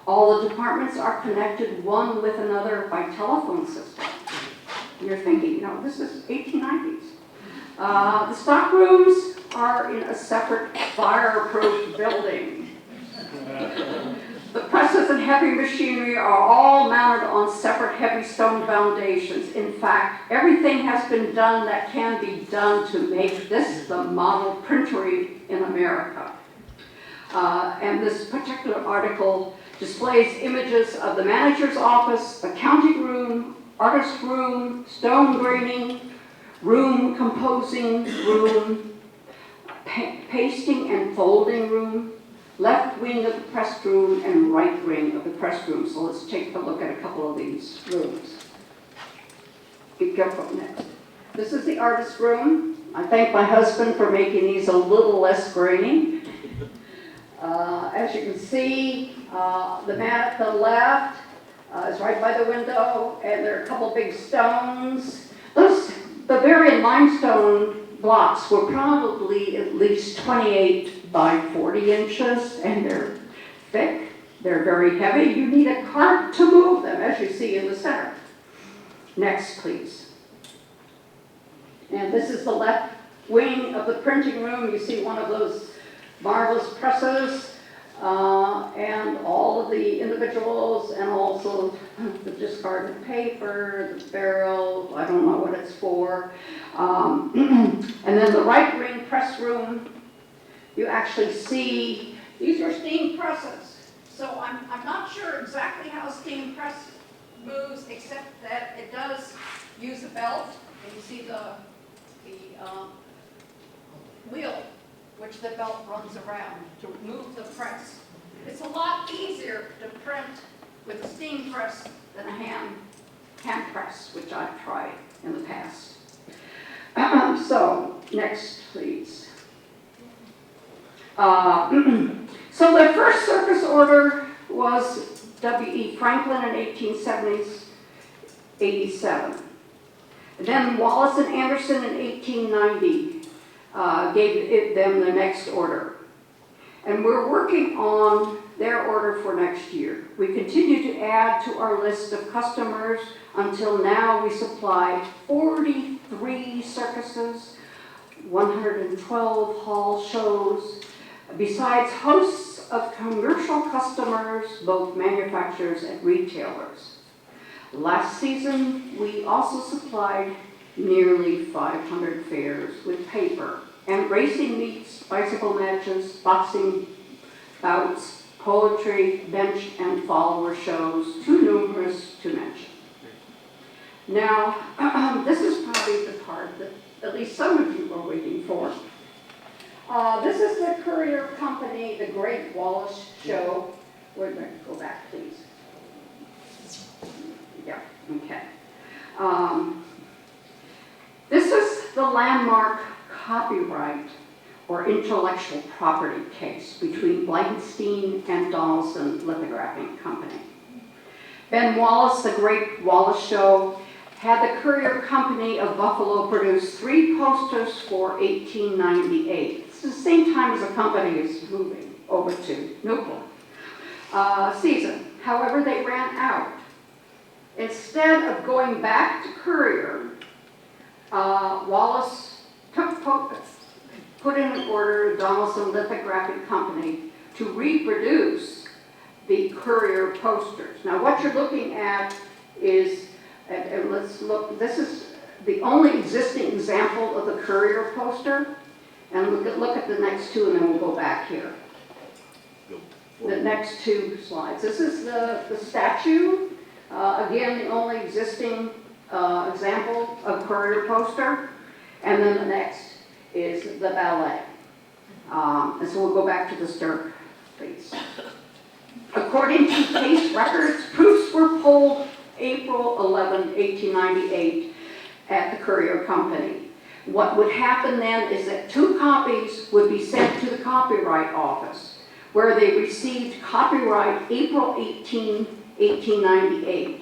All the departments are connected one with another by telephone system. You're thinking, this is 1890s. The stock rooms are in a separate fireproof building. The presses and heavy machinery are all mounted on separate heavy stone foundations. In fact, everything has been done that can be done to make this the model printery in America. And this particular article displays images of the manager's office, accounting room, artist room, stone graining room, composing room, pasting and folding room, left wing of the press room, and right wing of the press room. So let's take a look at a couple of these rooms. Be careful next. This is the artist room. I thank my husband for making these a little less grainy. As you can see, the man at the left is right by the window, and there are a couple big stones. Those Bavarian limestone blocks were probably at least 28 by 40 inches, and they're thick. They're very heavy. You need a cart to move them, as you see in the center. Next, please. And this is the left wing of the printing room. You see one of those marvelous presses, and all of the individuals, and also the discarded paper, the barrel, I don't know what it's for. And then the right wing press room, you actually see, these are steam presses. So I'm not sure exactly how steam press moves, except that it does use a belt, and you see the wheel, which the belt runs around to move the press. It's a lot easier to print with a steam press than a hand press, which I've tried in the past. So, next, please. So the first circus order was W.E. Franklin in 1887. Then Wallace and Anderson in 1890 gave them the next order. And we're working on their order for next year. We continue to add to our list of customers. Until now, we supply 43 circuses, 112 hall shows, besides hosts of commercial customers, both manufacturers and retailers. Last season, we also supplied nearly 500 fairs with paper and racing meets, bicycle matches, boxing bouts, poetry, bench and follower shows, too numerous to mention. Now, this is probably the part that at least some of you are waiting for. This is the Courier Company, the Great Wallace Show. We're going to go back, please. Yeah, okay. This is the landmark copyright or intellectual property case between Blankenstein and Donaldson Lithographing Company. Ben Wallace, the Great Wallace Show, had the Courier Company of Buffalo produce 3 posters for 1898. It's the same time as the company is moving over to Newport season. However, they ran out. Instead of going back to Courier, Wallace put in an order to Donaldson Lithographing Company to reproduce the Courier posters. Now, what you're looking at is, and let's look, this is the only existing example of the Courier poster. And look at the next 2, and then we'll go back here. The next 2 slides. This is the statue. Again, the only existing example of Courier poster. And then the next is the ballet. And so we'll go back to the stir, please. According to case records, proofs were pulled April 11, 1898 at the Courier Company. What would happen then is that 2 copies would be sent to the Copyright Office, where they received copyright April 18, 1898.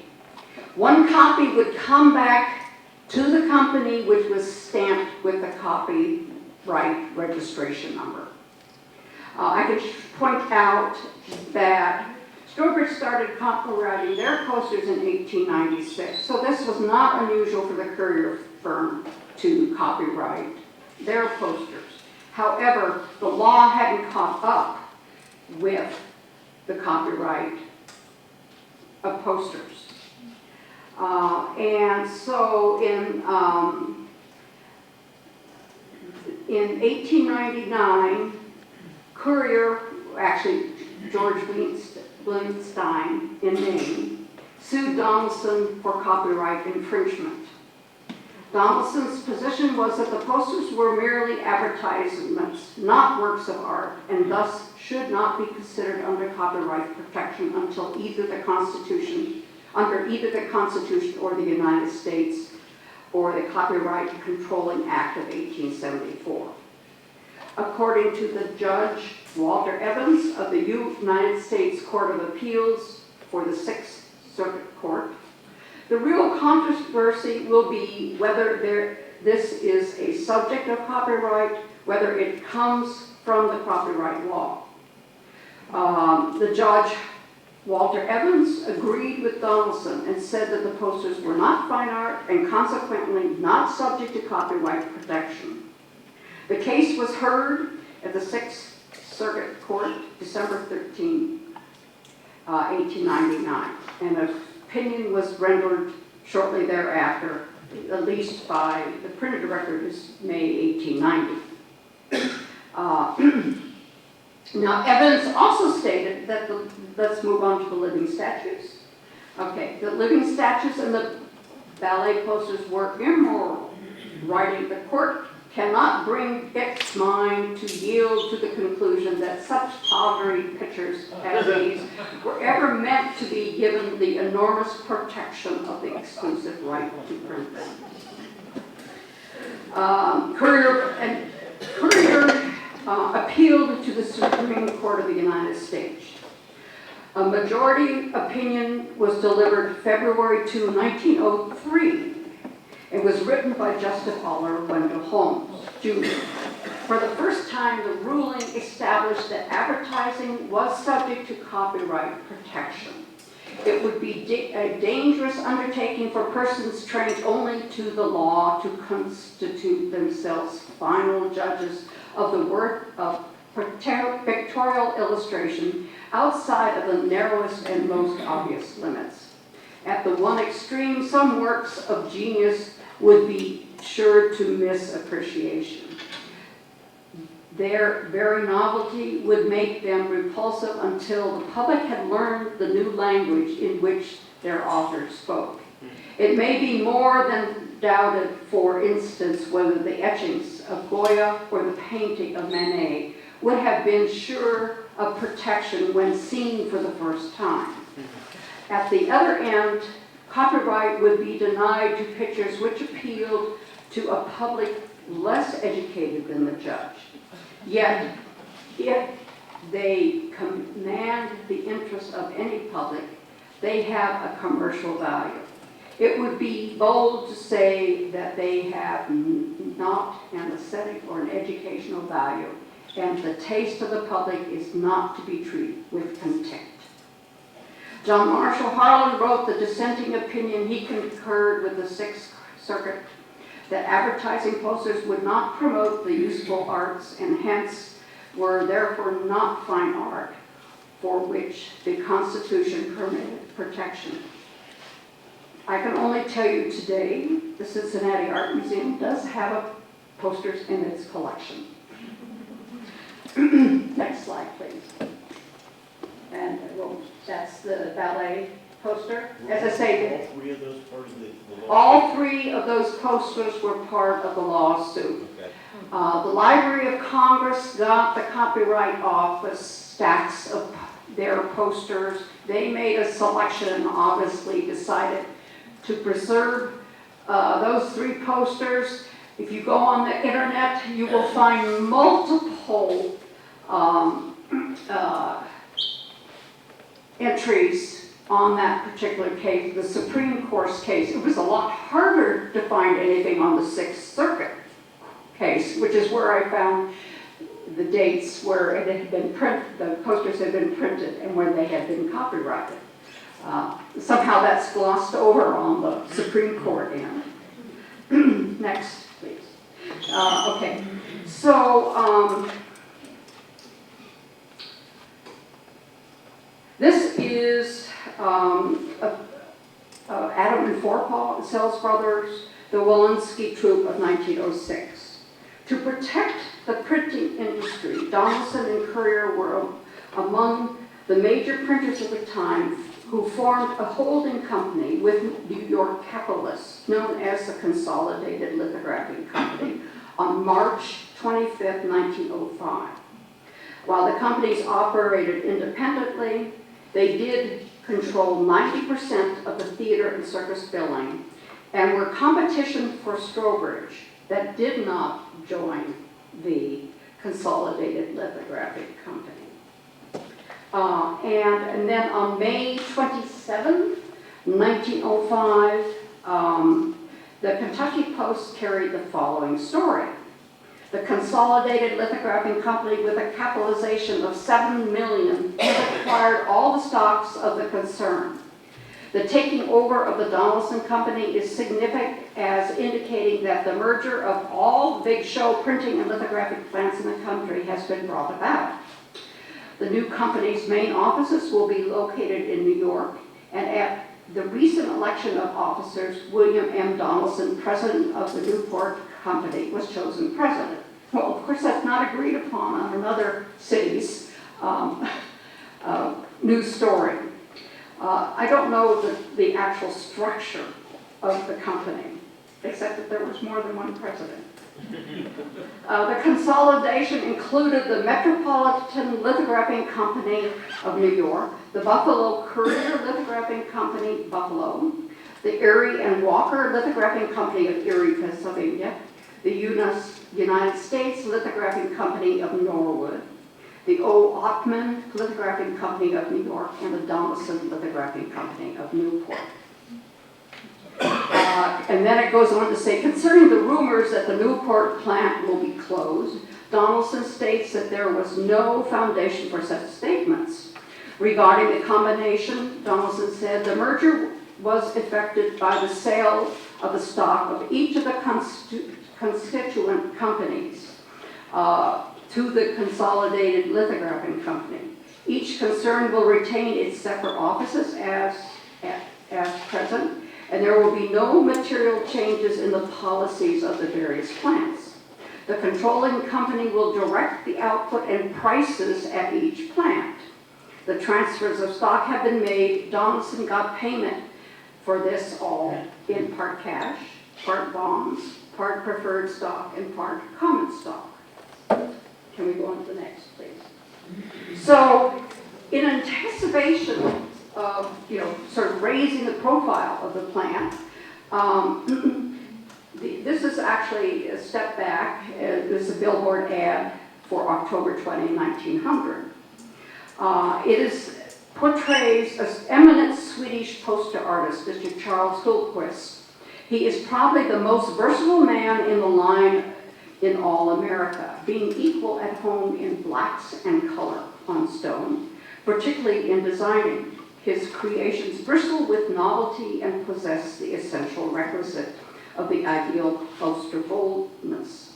1 copy would come back to the company, which was stamped with the copyright registration number. I can point out that Sturbridge started copywriting their posters in 1896, so this was not unusual for the Courier firm to copyright their posters. However, the law hadn't caught up with the copyright of posters. And so in 1899, Courier, actually George Blinstein in Maine, sued Donaldson for copyright infringement. Donaldson's position was that the posters were merely advertisements, not works of art, and thus should not be considered under copyright protection until under either the Constitution or the United States or the Copyright Controlling Act of 1874. According to the Judge Walter Evans of the United States Court of Appeals for the Sixth Circuit Court, the real controversy will be whether this is a subject of copyright, whether it comes from the copyright law. The judge, Walter Evans, agreed with Donaldson and said that the posters were not fine art and consequently not subject to copyright protection. The case was heard at the Sixth Circuit Court December 13, 1899, and an opinion was rendered shortly thereafter, at least by the printed record is May 1890. Now, Evans also stated that let's move on to the living statues. Okay, the living statues and the ballet posters were immoral, writing the court cannot bring its mind to yield to the conclusion that such tawdry pictures as these were ever meant to be given the enormous protection of the exclusive right to print them. Courier appealed to the Supreme Court of the United States. A majority opinion was delivered February 2, 1903. It was written by Justice Oliver Wendell Holmes, Jr. For the first time, the ruling established that advertising was subject to copyright protection. It would be a dangerous undertaking for persons trained only to the law to constitute themselves final judges of the work of pictorial illustration outside of the narrowest and most obvious limits. At the one extreme, some works of genius would be sure to miss appreciation. Their very novelty would make them repulsive until the public had learned the new language in which their authors spoke. It may be more than doubted, for instance, whether the etchings of Goya or the painting of Manet would have been sure of protection when seen for the first time. At the other end, copyright would be denied to pictures which appealed to a public less educated than the judge. Yet, if they command the interest of any public, they have a commercial value. It would be bold to say that they have not an aesthetic or an educational value, and the taste of the public is not to be treated with contempt. John Marshall Harlan wrote the dissenting opinion. He concurred with the Sixth Circuit that advertising posters would not promote the useful arts and hence were therefore not fine art, for which the Constitution permitted protection. I can only tell you today, the Cincinnati Art Museum does have posters in its collection. Next slide, please. And that's the ballet poster. As I say, all three of those posters were part of the lawsuit. Okay. The Library of Congress got the Copyright Office stacks of their posters. They made a selection and obviously decided to preserve those three posters. If you go on the internet, you will find multiple entries on that particular case, the Supreme Court's case. It was a lot harder to find anything on the Sixth Circuit case, which is where I found the dates where it had been the posters had been printed and where they had been copyrighted. Somehow that's glossed over on the Supreme Court end. Next, please. Okay, so this is Adam and Forepaugh, Sells Brothers, the Walensky Troupe of 1906. To protect the printing industry, Donaldson and Courier were among the major printers of the time who formed a holding company with New York capitalists known as the Consolidated Lithographing Company on March 25, 1905. While the companies operated independently, they did control 90% of the theater and circus billing and were competition for Strobridge that did not join the Consolidated Lithographing Company. And then on May 27, 1905, the Kentucky Post carried the following story. The Consolidated Lithographing Company, with a capitalization of $7 million, has acquired all the stocks of the concern. The taking over of the Donaldson Company is significant, as indicating that the merger of all big show printing and lithographic plants in the country has been brought about. The new company's main offices will be located in New York, and at the recent election of officers, William M. Donaldson, president of the Newport Company, was chosen president. Well, of course, that's not agreed upon on another city's news story. I don't know the actual structure of the company, except that there was more than one president. The consolidation included the Metropolitan Lithographing Company of New York, the Buffalo Courier Lithographing Company, Buffalo, the Erie and Walker Lithographing Company of Erie, Pennsylvania, the United States Lithographing Company of Norwood, the O. Ottman Lithographing Company of New York, and the Donaldson Lithographing Company of Newport. And then it goes on to say, concerning the rumors that the Newport plant will be closed, Donaldson states that there was no foundation for such statements. Regarding the combination, Donaldson said the merger was effected by the sale of the stock of each of the constituent companies to the Consolidated Lithographing Company. Each concern will retain its separate offices as present, and there will be no material changes in the policies of the various plants. The controlling company will direct the output and prices at each plant. The transfers of stock have been made. Donaldson got payment for this all in part cash, part bonds, part preferred stock, and part common stock. Can we go on to the next, please? So, in anticipation of, sort of raising the profile of the plant, this is actually a step back. This is a billboard ad for October 20, 1900. Portrays an eminent Swedish poster artist, Mr. Charles Hultquist. He is probably the most versatile man in the line in all America, being equal at home in blacks and color on stone, particularly in designing. His creations bristle with novelty and possess the essential requisite of the ideal poster boldness.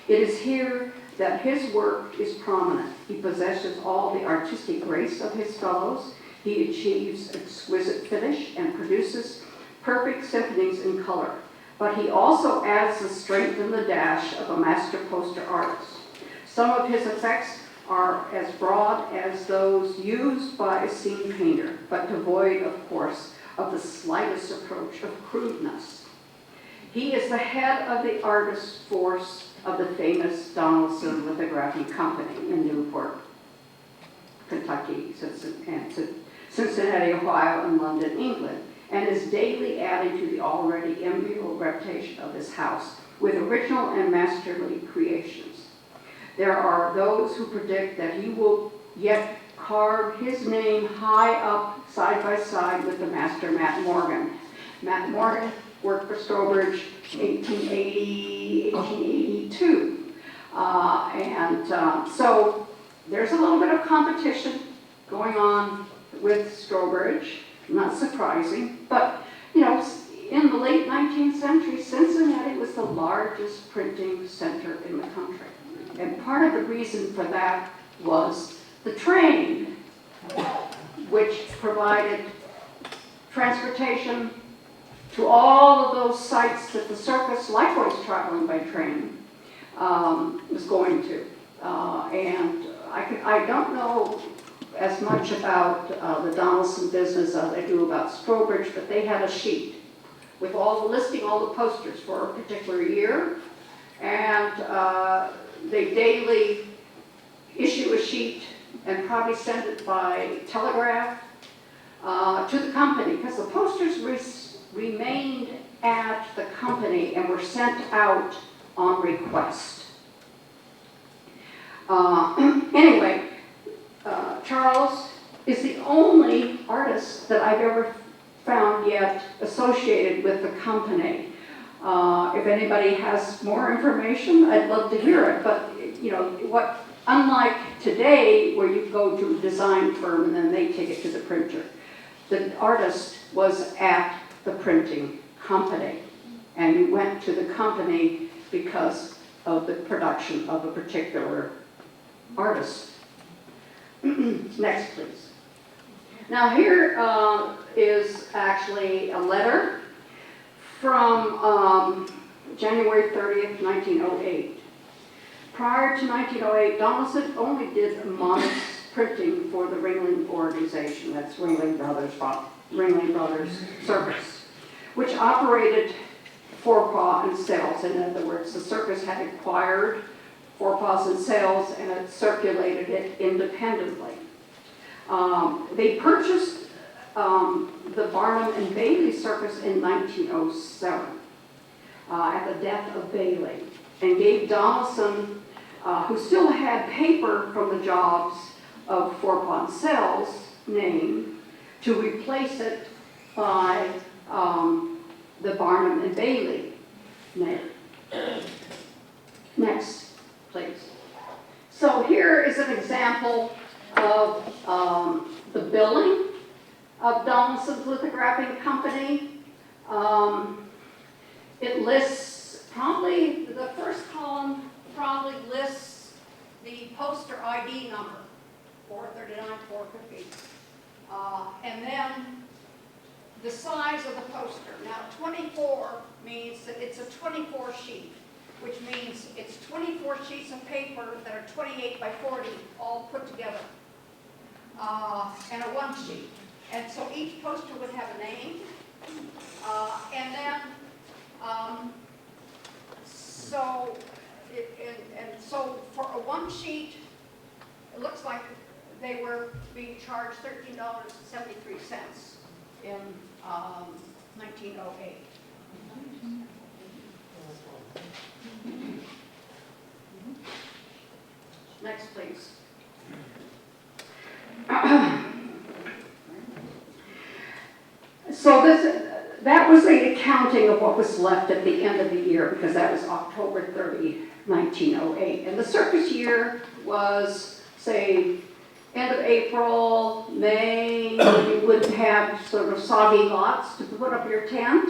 It is here that his work is prominent. He possesses all the artistic grace of his fellows. He achieves exquisite finish and produces perfect symphonies in color. But he also adds the strength and the dash of a master poster artist. Some of his effects are as broad as those used by a scene painter, but devoid, of course, of the slightest approach of crudeness. He is the head of the artist force of the famous Donaldson Lithographing Company in Newport, Kentucky, and Cincinnati, Ohio, and London, England, and is daily adding to the already enviable reputation of this house with original and masterly creations. There are those who predict that he will yet carve his name high up side by side with the master Matt Morgan. Matt Morgan worked for Strobridge 1880, 1882. So there's a little bit of competition going on with Strobridge, not surprising, but in the late 19th century, Cincinnati was the largest printing center in the country. And part of the reason for that was the train, which provided transportation to all of those sites that the circus, likewise traveling by train, was going to. And I don't know as much about the Donaldson business as I do about Strobridge, but they had a sheet with listing all the posters for a particular year, and they daily issue a sheet and probably send it by telegraph to the company, because the posters remained at the company and were sent out on request. Anyway, Charles is the only artist that I've ever found yet associated with the company. If anybody has more information, I'd love to hear it. But, you know, unlike today where you go to a design firm and then they take it to the printer, the artist was at the printing company. And you went to the company because of the production of a particular artist. Next, please. Now here is actually a letter from January 30th, 1908. Prior to 1908, Donaldson only did modest printing for the Ringling organization, that's Ringling Brothers Circus, which operated Forepaugh and Sales. In other words, the circus had acquired Forepaugh and Sales and it circulated it independently. They purchased the Barnum and Bailey Circus in 1907 at the death of Bailey, and gave Donaldson, who still had paper from the jobs of Forepaugh and Sales name, to replace it by the Barnum and Bailey name. Next, please. So here is an example of the billing of Donaldson's Lithographing Company. It lists probably, the first column probably lists the poster ID number, 439, 450. And then the size of the poster. Now 24 means that it's a 24 sheet, which means it's 24 sheets of paper that are 28 by 40 all put together, and a one sheet. And so each poster would have a name, and then so for a one sheet, it looks like they were being charged $13.73 in 1908. Next, please. So that was the accounting of what was left at the end of the year, because that was October 30, 1908. And the circus year was, say, end of April, May, you would have sort of soggy lots to put up your tent.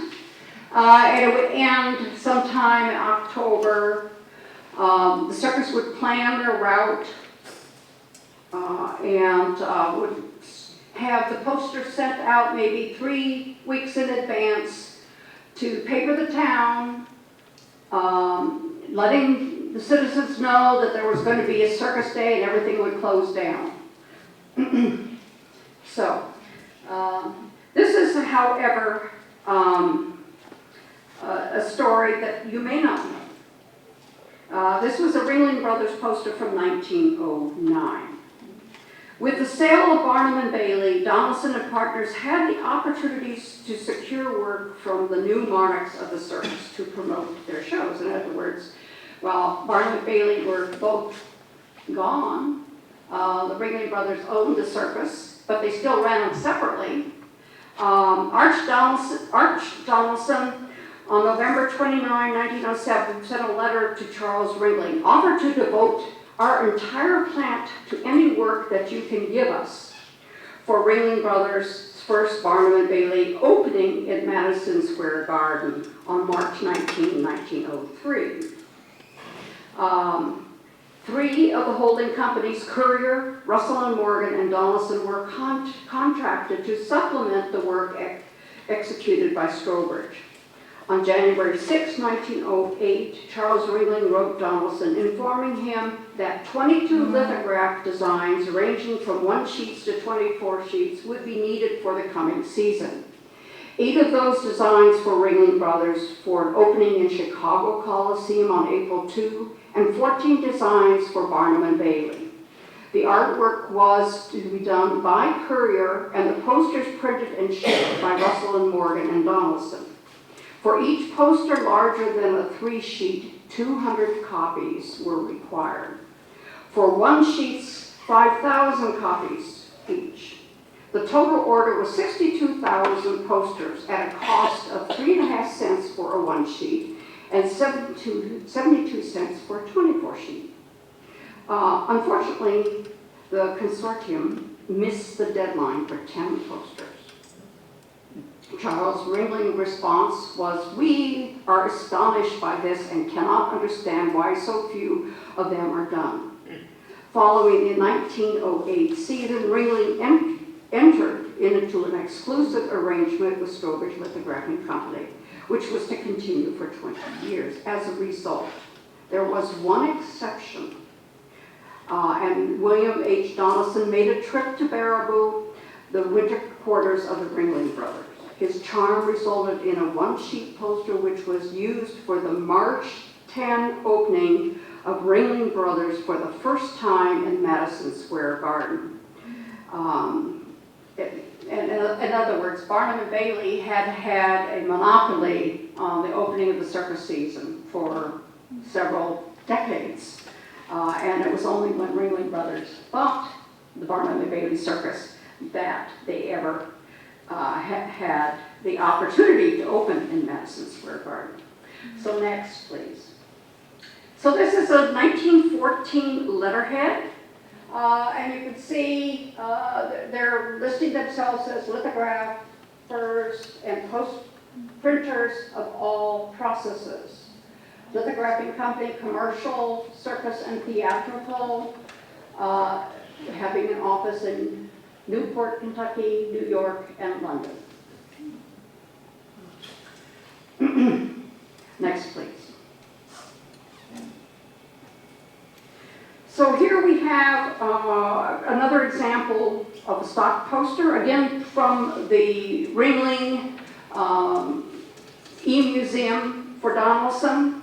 And it would end sometime in October. The circus would plan their route and would have the posters sent out maybe 3 weeks in advance to paper the town, letting the citizens know that there was going to be a circus day and everything would close down. So, this is, however, a story that you may not know. This was a Ringling Brothers poster from 1909. With the sale of Barnum and Bailey, Donaldson and partners had the opportunities to secure work from the new monarchs of the circus to promote their shows. In other words, while Barnum and Bailey were both gone, the Ringling Brothers owned the circus, but they still ran them separately. Arch Donaldson, on November 29, 1907, sent a letter to Charles Ringling, offered to devote our entire plant to any work that you can give us for Ringling Brothers' first Barnum and Bailey opening in Madison Square Garden on March 19, 1903. 3 of the holding companies, Currier, Russell and Morgan, and Donaldson, were contracted to supplement the work executed by Strobridge. On January 6, 1908, Charles Ringling wrote Donaldson, informing him that 22 lithograph designs ranging from 1 sheets to 24 sheets would be needed for the coming season. 8 of those designs for Ringling Brothers for an opening in Chicago Coliseum on April 2, and 14 designs for Barnum and Bailey. The artwork was to be done by Currier, and the posters printed and shipped by Russell and Morgan and Donaldson. For each poster larger than a 3-sheet, 200 copies were required. For 1 sheets, 5,000 copies each. The total order was 62,000 posters at a cost of 3.5 cents for a 1 sheet and 72 cents for a 24 sheet. Unfortunately, the consortium missed the deadline for 10 posters. Charles' ringling response was, "We are astonished by this and cannot understand why so few of them are done." Following the 1908 season, Ringling entered into an exclusive arrangement with Strawbridge Lithographing Company, which was to continue for 20 years. As a result, there was one exception, and William H. Donaldson made a trip to Baraboo, the winter quarters of the Ringling Brothers. His charm resulted in a 1-sheet poster which was used for the March 10 opening of Ringling Brothers for the first time in Madison Square Garden. In other words, Barnum and Bailey had a monopoly on the opening of the circus season for several decades. And it was only when Ringling Brothers bought the Barnum and Bailey Circus that they ever had the opportunity to open in Madison Square Garden. So next, please. So this is a 1914 letterhead, and you can see they're listing themselves as lithographers and post printers of all processes. Lithographing Company, commercial, circus, and theatrical, having an office in Newport, Kentucky, New York, and London. Next, please. So here we have another example of a stock poster, again from the Ringling E-Museum for Donaldson.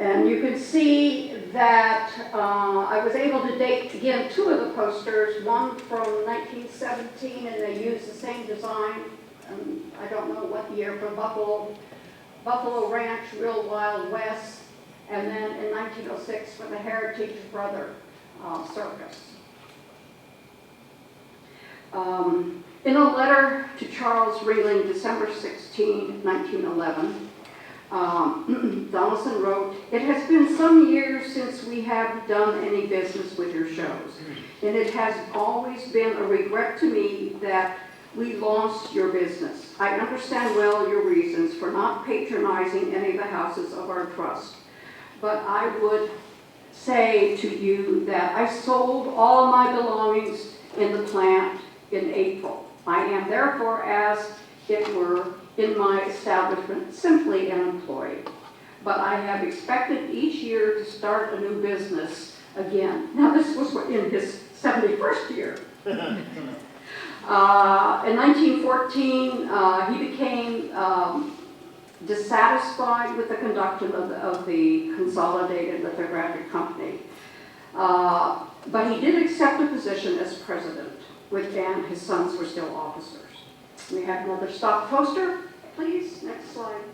And you can see that I was able to date, again, 2 of the posters, one from 1917, and they used the same design, I don't know what year, from Buffalo Ranch, Real Wild West, and then in 1906 for the Heritage Brother Circus. In a letter to Charles Ringling, December 16, 1911, Donaldson wrote, "It has been some years since we have done any business with your shows, and it has always been a regret to me that we lost your business. I understand well your reasons for not patronizing any of the houses of our trust, but I would say to you that I sold all my belongings in the plant in April. I am therefore, as it were, in my establishment, simply an employee. But I have expected each year to start a new business again." Now this was in his 71st year. In 1914, he became dissatisfied with the conduct of the Consolidated Lithographic Company. But he did accept a position as president, and his sons were still officers. We have another stock poster, please. Next slide.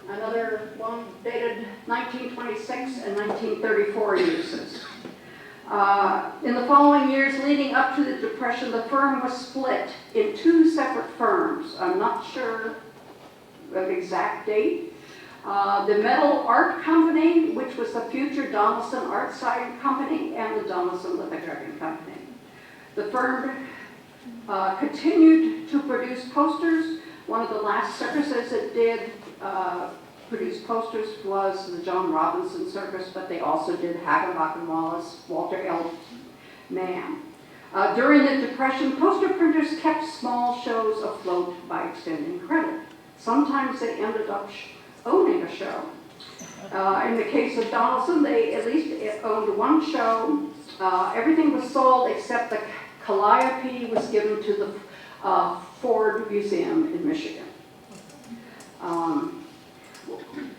Another one dated 1926 and 1934 uses. In the following years leading up to the Depression, the firm was split in 2 separate firms. I'm not sure the exact date. The Metal Art Company, which was the future Donaldson Art Sign Company, and the Donaldson Lithographing Company. The firm continued to produce posters. One of the last circuses that did produce posters was the John Robinson Circus, but they also did Hagenbach and Wallace, Walter L. Mann. During the Depression, poster printers kept small shows afloat by extending credit. Sometimes they ended up owning a show. In the case of Donaldson, they at least owned 1 show. Everything was sold except the Calliope was given to the Ford Museum in Michigan.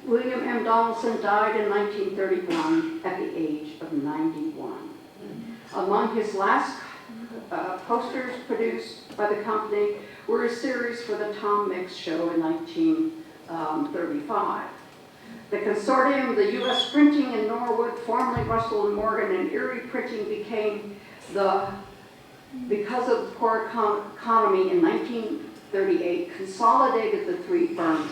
William M. Donaldson died in 1931 at the age of 91. Among his last posters produced by the company were a series for the Tom Mix show in 1935. The consortium, the U.S. Printing in Norwood, formerly Russell and Morgan, and Erie Printing became because of the poor economy in 1938, consolidated the three firms,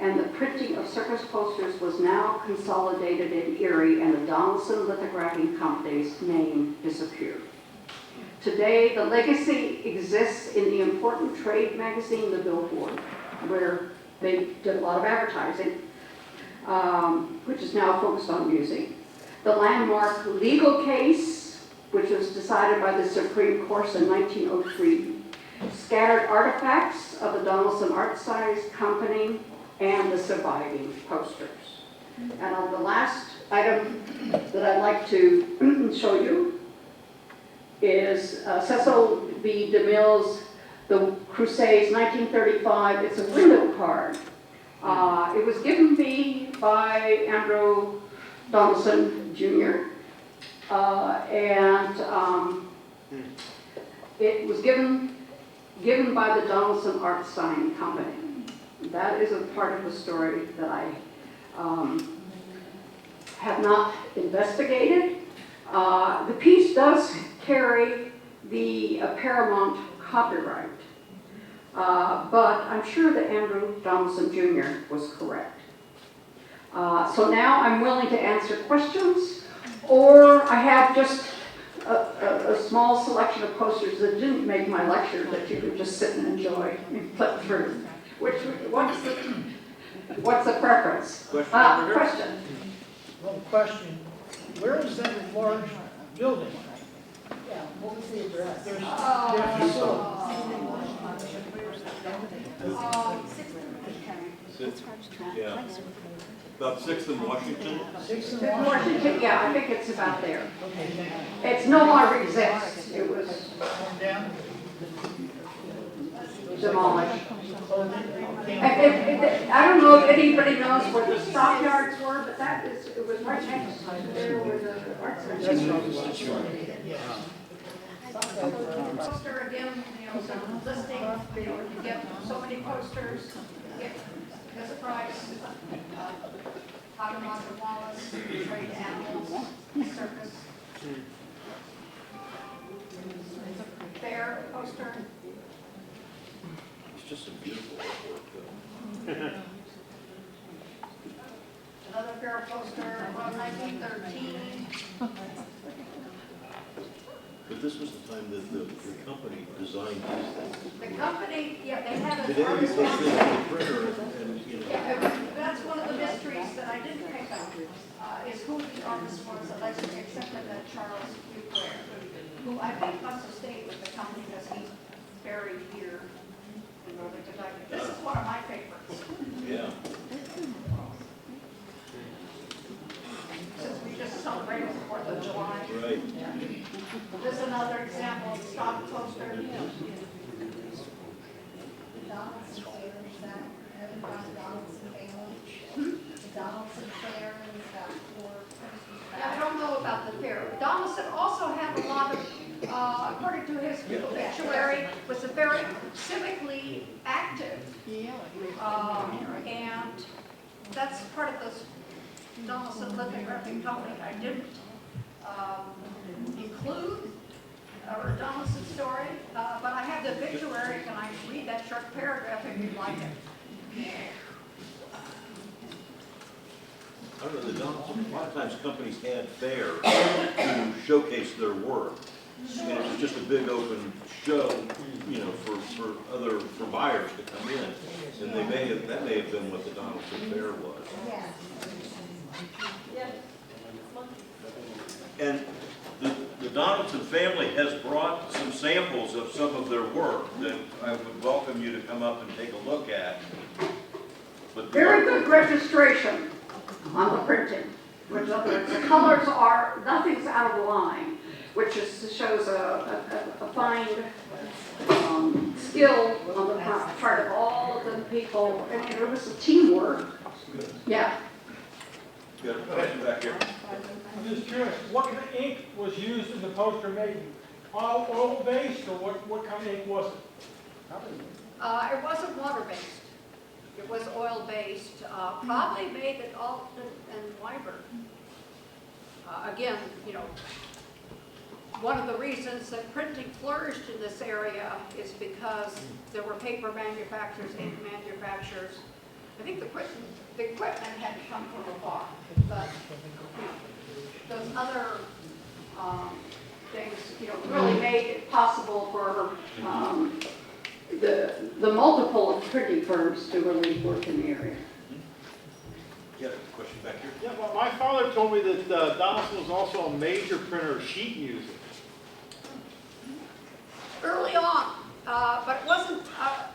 and the printing of circus posters was now consolidated in Erie, and the Donaldson Lithographing Company's name disappeared. Today, the legacy exists in the important trade magazine, The Billboard, where they did a lot of advertising, which is now focused on music. The landmark legal case, which was decided by the Supreme Court in 1903, scattered artifacts of the Donaldson Art Size Company, and the surviving posters. And on the last item that I'd like to show you is Cecil B. DeMille's The Crusades, 1935. It's a window card. It was given me by Andrew Donaldson Jr. It was given by the Donaldson Art Sign Company. That is a part of the story that I have not investigated. The piece does carry the Paramount copyright, but I'm sure that Andrew Donaldson Jr. was correct. So now I'm willing to answer questions, or I have just a small selection of posters that didn't make my lecture that you could just sit and enjoy and flip through. What's the preference? Question. Well, question, where is that large building? Yeah, what was the address? Their facility. Yeah. About 6th and Washington? 6th and Washington, Washington. yeah, I think it's about there. Okay, thank you. It's no longer exists. It was Come down. demolished. I don't know if anybody knows where the stockyards were, but it was right next to there where the art center. Poster again, some listing, you get so many posters, you get this price, Hagamonda Wallace, trade animals, circus. Fair poster. It's just some beautiful artwork, though. Another fair poster from 1913. But this was the time that the company designed these things. The company, yeah, they had Today, an you artist. take this to the printer and you know. Yeah, that's one of the mysteries that I didn't pick up, is who the artist was, allegedly, except for that Charles Duclair, who I think must have stayed with the company because he's buried here in Northern Kentucky. This is one of my favorites. Yeah. Since we just celebrated the 4th of July. Right. This is another example of stock poster. Donaldson Fair, is that, everybody Donaldson family? The Donaldson Fair, is that for? Yeah, I don't know about the fair. Donaldson also had a lot of, according to his obituary, was a very civically active. And that's part of this Donaldson Lithographing Company. I didn't include a Donaldson story, but I have the obituary. Can I read that short paragraph if you'd like it? I don't know, the Donaldson, a lot of times companies had fairs to showcase their work. And it was just a big open show, you know, for buyers to come in. And that may have been what the Donaldson Fair was. Yes. And the Donaldson family has brought some samples of some of their work that I would welcome you to come up and take a look at. But Very good registration on the printing. Which the colors are, nothing's out of line, which shows a fine skill on the part of all of the people. I mean, it was a teamwork. Yeah. Got a question back here. I'm just curious, what kind of ink was used in the poster making? Oil-based, or what kind of ink was it? It wasn't water-based. It was oil-based, probably made at Alton and Wyburn. Again, you know, one of the reasons that printing flourished in this area is because there were paper manufacturers, ink manufacturers. I think the equipment had to come from afar, but you know, those other things, you know, really made it possible for the multiple of printing firms to really work in the area. Yeah, question back here. Yeah, well, my father told me that Donaldson was also a major printer of sheet music. Early on, but it wasn't,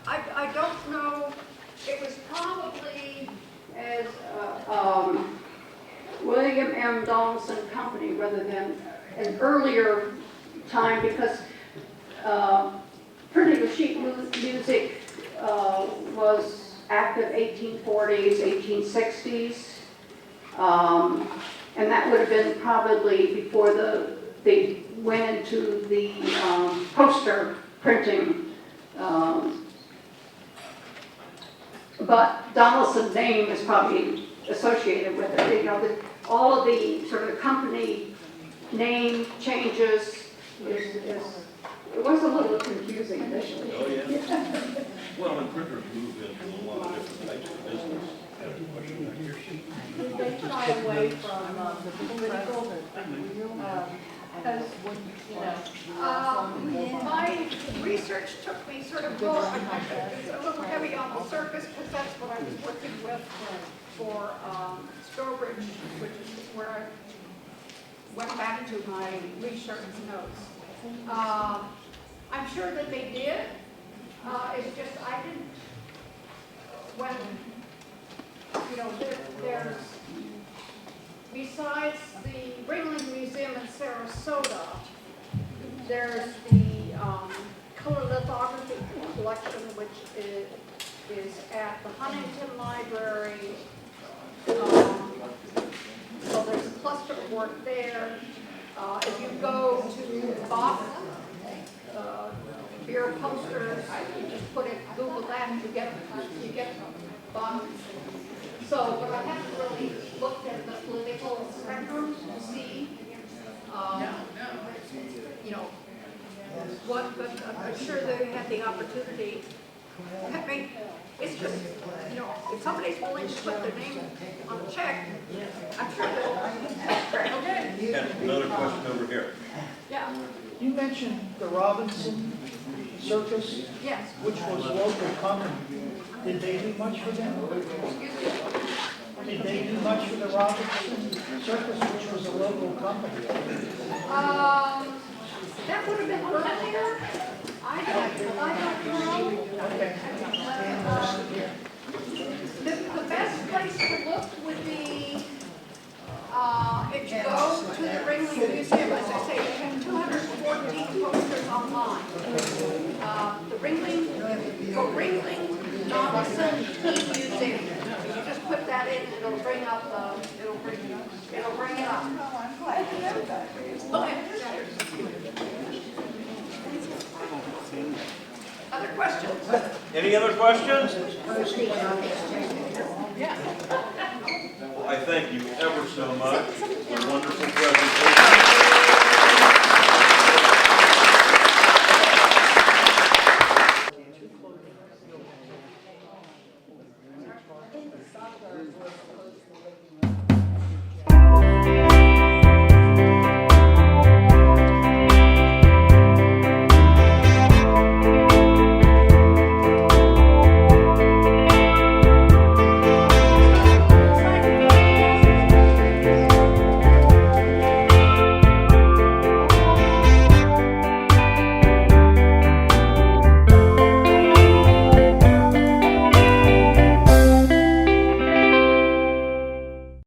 I don't know, it was probably as William M. Donaldson Company rather than an earlier time, because printing of sheet music was active 1840s, 1860s, and that would have been probably before they went into the poster printing. But Donaldson's name is probably associated with it. You know, all of the sort of company name changes it was a little confusing initially. Oh, yeah. Well, and printers move into a lot of different types of business. I have a question back here. They shy away from the political, because, you know. My research took me sort of more, it's a little heavy on the surface, because that's what I was working with for Stowbridge, which is where I went back to my research notes. I'm sure that they did. It's just I didn't. When you know, there's besides the Ringling Museum in Sarasota, there's the color lithography collection, which is at the Huntington Library. So there's a cluster of work there. If you go to Bach, beer posters, you just put it, Google that, and you get Bach. So, but I haven't really looked at the political spectrum to see, you know, what, but I'm sure they had the opportunity. I mean, it's just, you know, if somebody's willing to put their name on a check, I'm sure they'll. Okay. And another question over here. Yeah. You mentioned the Robinson Circus, Yes. which was a local company. Did they do much for them? Did they do much for the Robinson Circus, which was a local company? That would have been earlier. I don't know. Okay. The best place to look would be, if you go to the Ringling Museum, as I say, they have 214 posters online. The Ringling Donaldson e-Museum. You just put that in, and it'll bring up it'll bring it up. Okay. Other questions? Any other questions? Well, I thank you ever so much for a wonderful presentation.